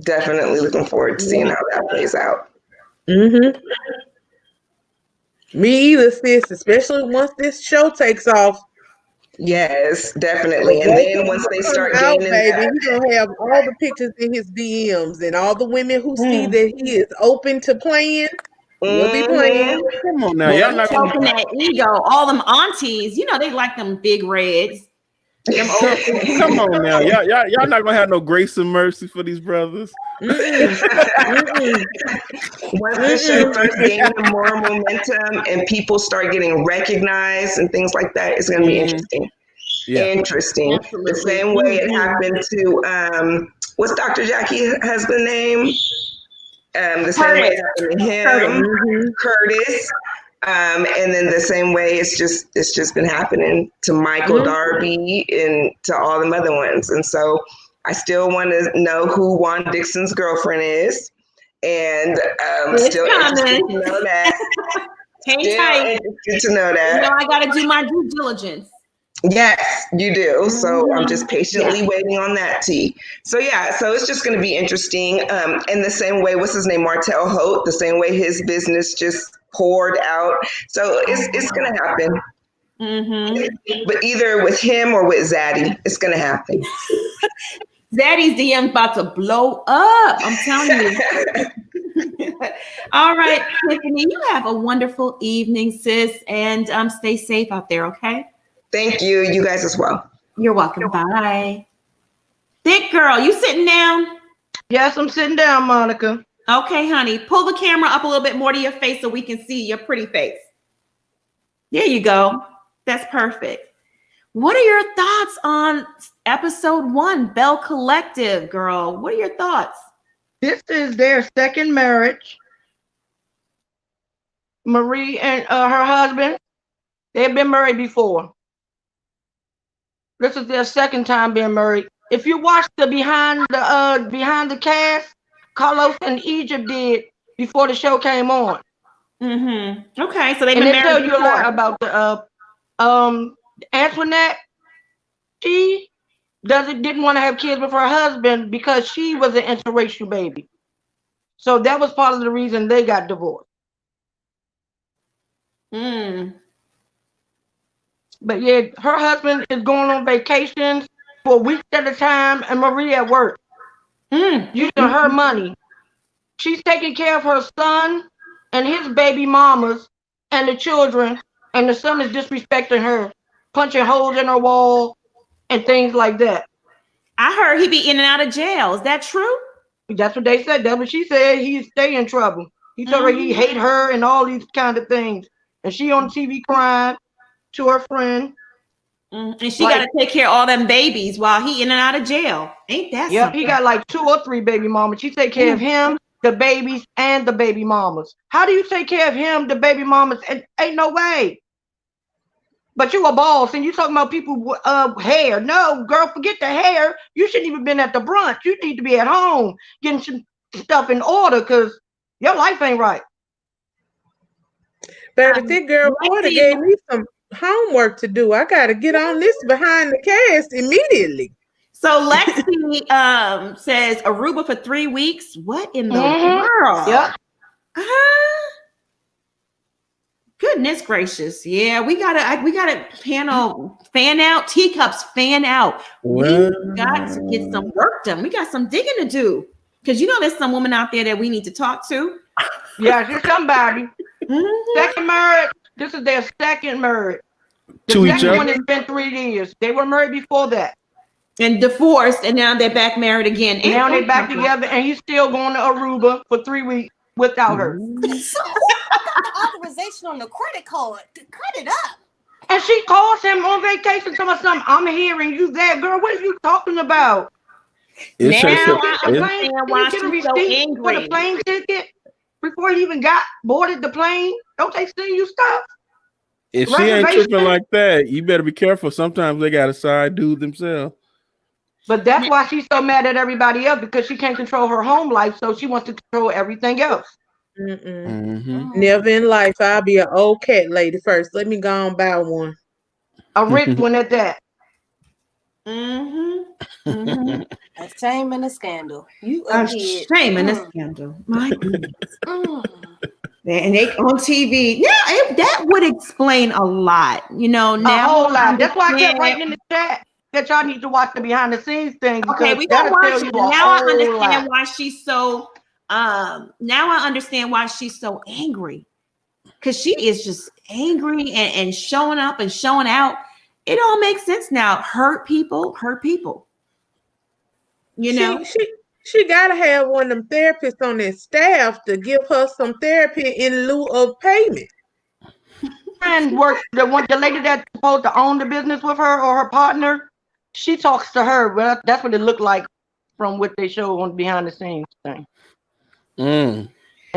Definitely looking forward to seeing how that plays out. Mm-hmm. Me either, sis, especially once this show takes off. Yes, definitely. And then once they start gaining baby, he's gonna have all the pictures in his DMs, and all the women who see that he is open to playing, will be playing. Come on now, y'all not choking that ego. All them aunties, you know, they like them big reds. Them come on now, y'all not gonna have no grace and mercy for these brothers. Once the show starts gaining more momentum and people start getting recognized and things like that, it's gonna be interesting. Yeah. Interesting. Absolutely. The same way it happened to what's Dr. Jackie's husband name? The same way it happened to him, Curtis. And then the same way it's just been happening to Michael Darby and to all the other ones. And so I still want to know who Juan Dixon's girlfriend is, and still interested to know that. Interested to know that. You know, I got to do my due diligence. Yes, you do. So I'm just patiently waiting on that tea. So so it's just going to be interesting. In the same way, what's his name, Martel Holt, the same way his business just poured out. So it's going to happen. But either with him or with Zaddy, it's going to happen. Zaddy's DM about to blow up. I'm telling you. All right, Tiffany, you have a wonderful evening, sis, and stay safe out there, okay? Thank you. You guys as well. You're welcome. Bye. Thick girl, you sitting down? Yes, I'm sitting down, Monica. Okay, honey. Pull the camera up a little bit more to your face so we can see your pretty face. There you go. That's perfect. What are your thoughts on episode 1, Belle Collective, girl? What are your thoughts? This is their second marriage. Marie and her husband, they've been married before. This is their second time being married. If you watch the behind the cast, Carlos and Egypt did before the show came on. Okay, so they've been married. And they tell you a lot about the Antoinette. She didn't want to have kids with her husband because she was an interracial baby. So that was part of the reason they got divorced. But yeah, her husband is going on vacations for weeks at a time, and Marie at work. Using her money. She's taking care of her son and his baby mamas and the children, and the son is disrespecting her, punching holes in her wall and things like that. I heard he be in and out of jail. Is that true? That's what they said. That's what she said. He'd stay in trouble. He told her he hate her and all these kind of things. And she on TV crying to her friend. And she got to take care of all them babies while he in and out of jail. Ain't that something? He got like 2 or 3 baby mamas. She take care of him, the babies, and the baby mamas. How do you take care of him, the baby mamas? Ain't no way. But you a boss, and you talking about people hair. No, girl, forget the hair. You shouldn't even been at the brunch. You need to be at home getting some stuff in order because your life ain't right. Baby, that girl Porter Lexi, gave me some homework to do. I got to get on this behind the cast immediately. so Lexi says Aruba for 3 weeks. What in the Mhm. world? Yep. Goodness gracious. Yeah, we gotta panel fan out, teacups fan out. Well, We got to get some work done. We got some digging to do. Because you know there's some woman out there that we need to talk to. Yes, it's somebody. Mhm. Second marriage. This is their second marriage. The to each second one other. has been 3 years. They were married before that. And divorced, and now they're back married again. And now they're back together, and he's still going to Aruba for 3 weeks without her. So who got the authorization on the credit card to cut it up? And she calls him on vacation, telling something. I'm hearing you there, girl. What are you talking about? It's Now just I The plane, understand why did you get a she's so receipt for the angry. plane ticket before he even boarded the plane? Don't they send you stuff? if she ain't Reservation? tripping like that, you better be careful. Sometimes they got a side dude themselves. But that's why she's so mad at everybody else, because she can't control her home life, so she wants to control everything else. Never in life. I'll be an old cat lady first. Let me go and buy one. A rich one at that. A shame and a scandal. You A a kid. shame and a scandal. My goodness. And they on TV. Yeah, that would explain a lot. You know, A now whole lot. That's why I kept understand- writing in the chat that y'all need to watch the behind the scenes thing, because Okay, we gonna that'll watch tell it. you a Now I whole understand lot. why she's so now I understand why she's so angry. Because she is just angry and showing up and showing out. It all makes sense now. Hurt people. You know? She gotta have one of them therapists on their staff to give her some therapy in lieu of payment. And the lady that's supposed to own the business with her, or her partner, she talks to her. Well, that's what it looked like from what they show on behind the scenes thing. And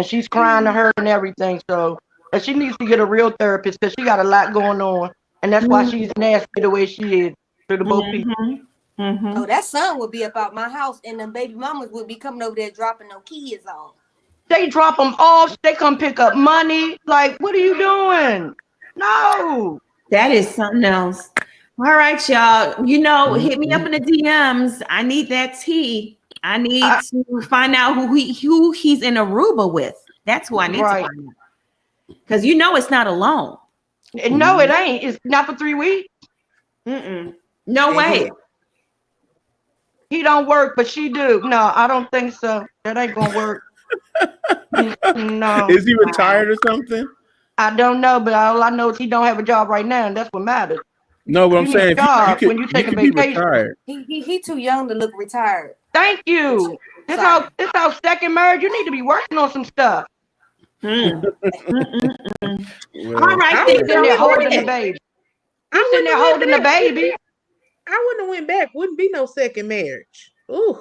she's crying to her and everything. So, and she needs to get a real therapist, because she got a lot going on, and that's why she's nasty the way she is to the both people. Oh, that son would be about my house, and the baby mamas would be coming over there dropping no kids off. They drop them off. They come pick up money. Like, what are you doing? No. That is something else. All right, y'all. You know, hit me up in the DMs. I need that tea. I need to find out who he's in Aruba with. That's who I need to find out. Because you know it's not alone. No, it ain't. It's not for 3 weeks. No way. He don't work, but she do. No, I don't think so. That ain't gonna work. No. Is he retired or something? I don't know, but all I know is he don't have a job right now, and that's what matters. No, but I'm saying if you when you take a could be vacation. retired. He too young to look retired. Thank you. This our second marriage. You need to be working on some stuff. All right, I'm sitting there holding the baby. I'm sitting there holding the baby. I wouldn't have went back. Wouldn't be no second marriage. Ooh.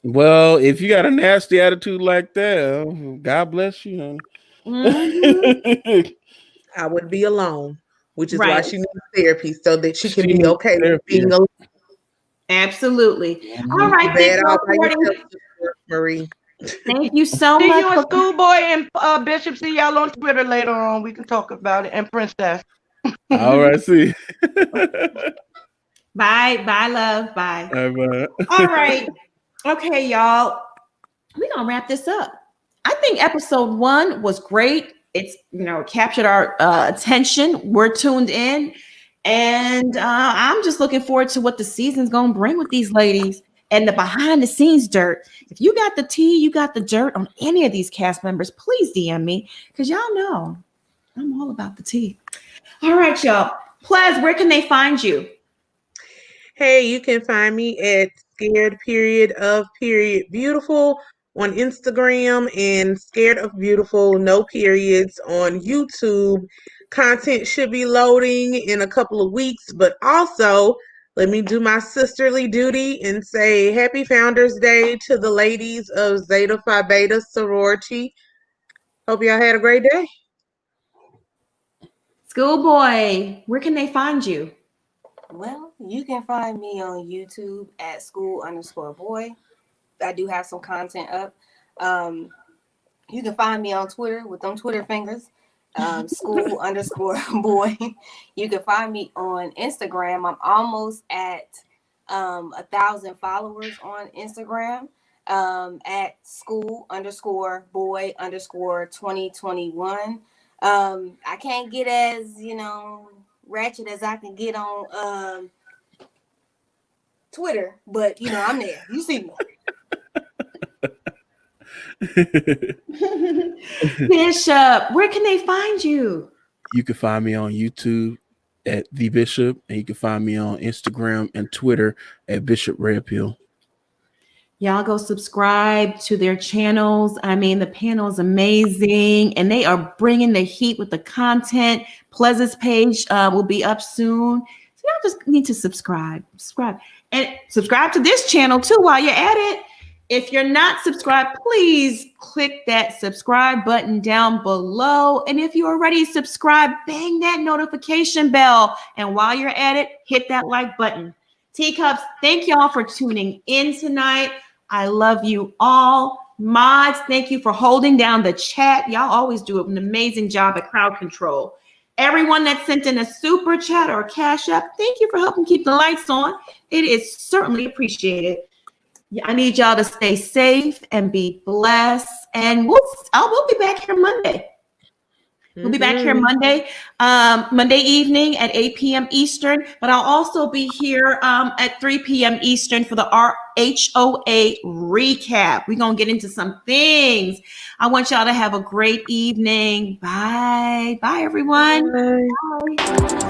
Well, if you got a nasty attitude like that, God bless you, honey. I would be alone, which is why she needs therapy, so that she can be okay with being alone. Absolutely. All right, Marie. Thank you so See much. you and Schoolboy and Bishop. See y'all on Twitter later on. We can talk about it. And Princess. All right, see. Bye, love. Bye. Bye. All right. Okay, y'all. We're gonna wrap this up. I think episode 1 was great. It's captured our attention. We're tuned in, and I'm just looking forward to what the season's gonna bring with these ladies and the behind the scenes dirt. If you got the tea, you got the dirt on any of these cast members, please DM me, because y'all know I'm all about the tea. All right, y'all. Plaz, where can they find you? Hey, you can find me at scared_of_beautiful on Instagram, and Scared of Beautiful, no periods, on YouTube. Content should be loading in a couple of weeks, but also let me do my sisterly duty and say happy Founders Day to the ladies of Zeta Phi Beta sorority. Hope y'all had a great day. Schoolboy, where can they find you? Well, you can find me on YouTube at school_boy. I do have some content up. You can find me on Twitter with them Twitter fingers school_boy. You can find me on Instagram. I'm almost at 1,000 followers on Instagram. At school_boy_2021. I can't get as ratchet as I can get on Twitter, but I'm there. You see me. Bishop, where can they find you? You can find me on YouTube at The Bishop, and you can find me on Instagram and Twitter at Bishop Red Pill. Y'all go subscribe to their channels. I mean, the panel is amazing, and they are bringing the heat with the content. Pleasant's page will be up soon. So y'all just need to subscribe. And subscribe to this channel too while you're at it. If you're not subscribed, please click that subscribe button down below. And if you already subscribed, bang that notification bell. And while you're at it, hit that like button. Teacups, thank y'all for tuning in tonight. I love you all. Mods, thank you for holding down the chat. Y'all always do an amazing job at crowd control. Everyone that sent in a super chat or a cash app, thank you for helping keep the lights on. It is certainly appreciated. I need y'all to stay safe and be blessed. And we'll be back here Monday. We'll be back here Monday evening at 8 p.m. Eastern. But I'll also be here at 3 p.m. Eastern for the RHOA recap. We're going to get into some things. I want y'all to have a great evening. Bye. Bye, everyone. Bye. Bye.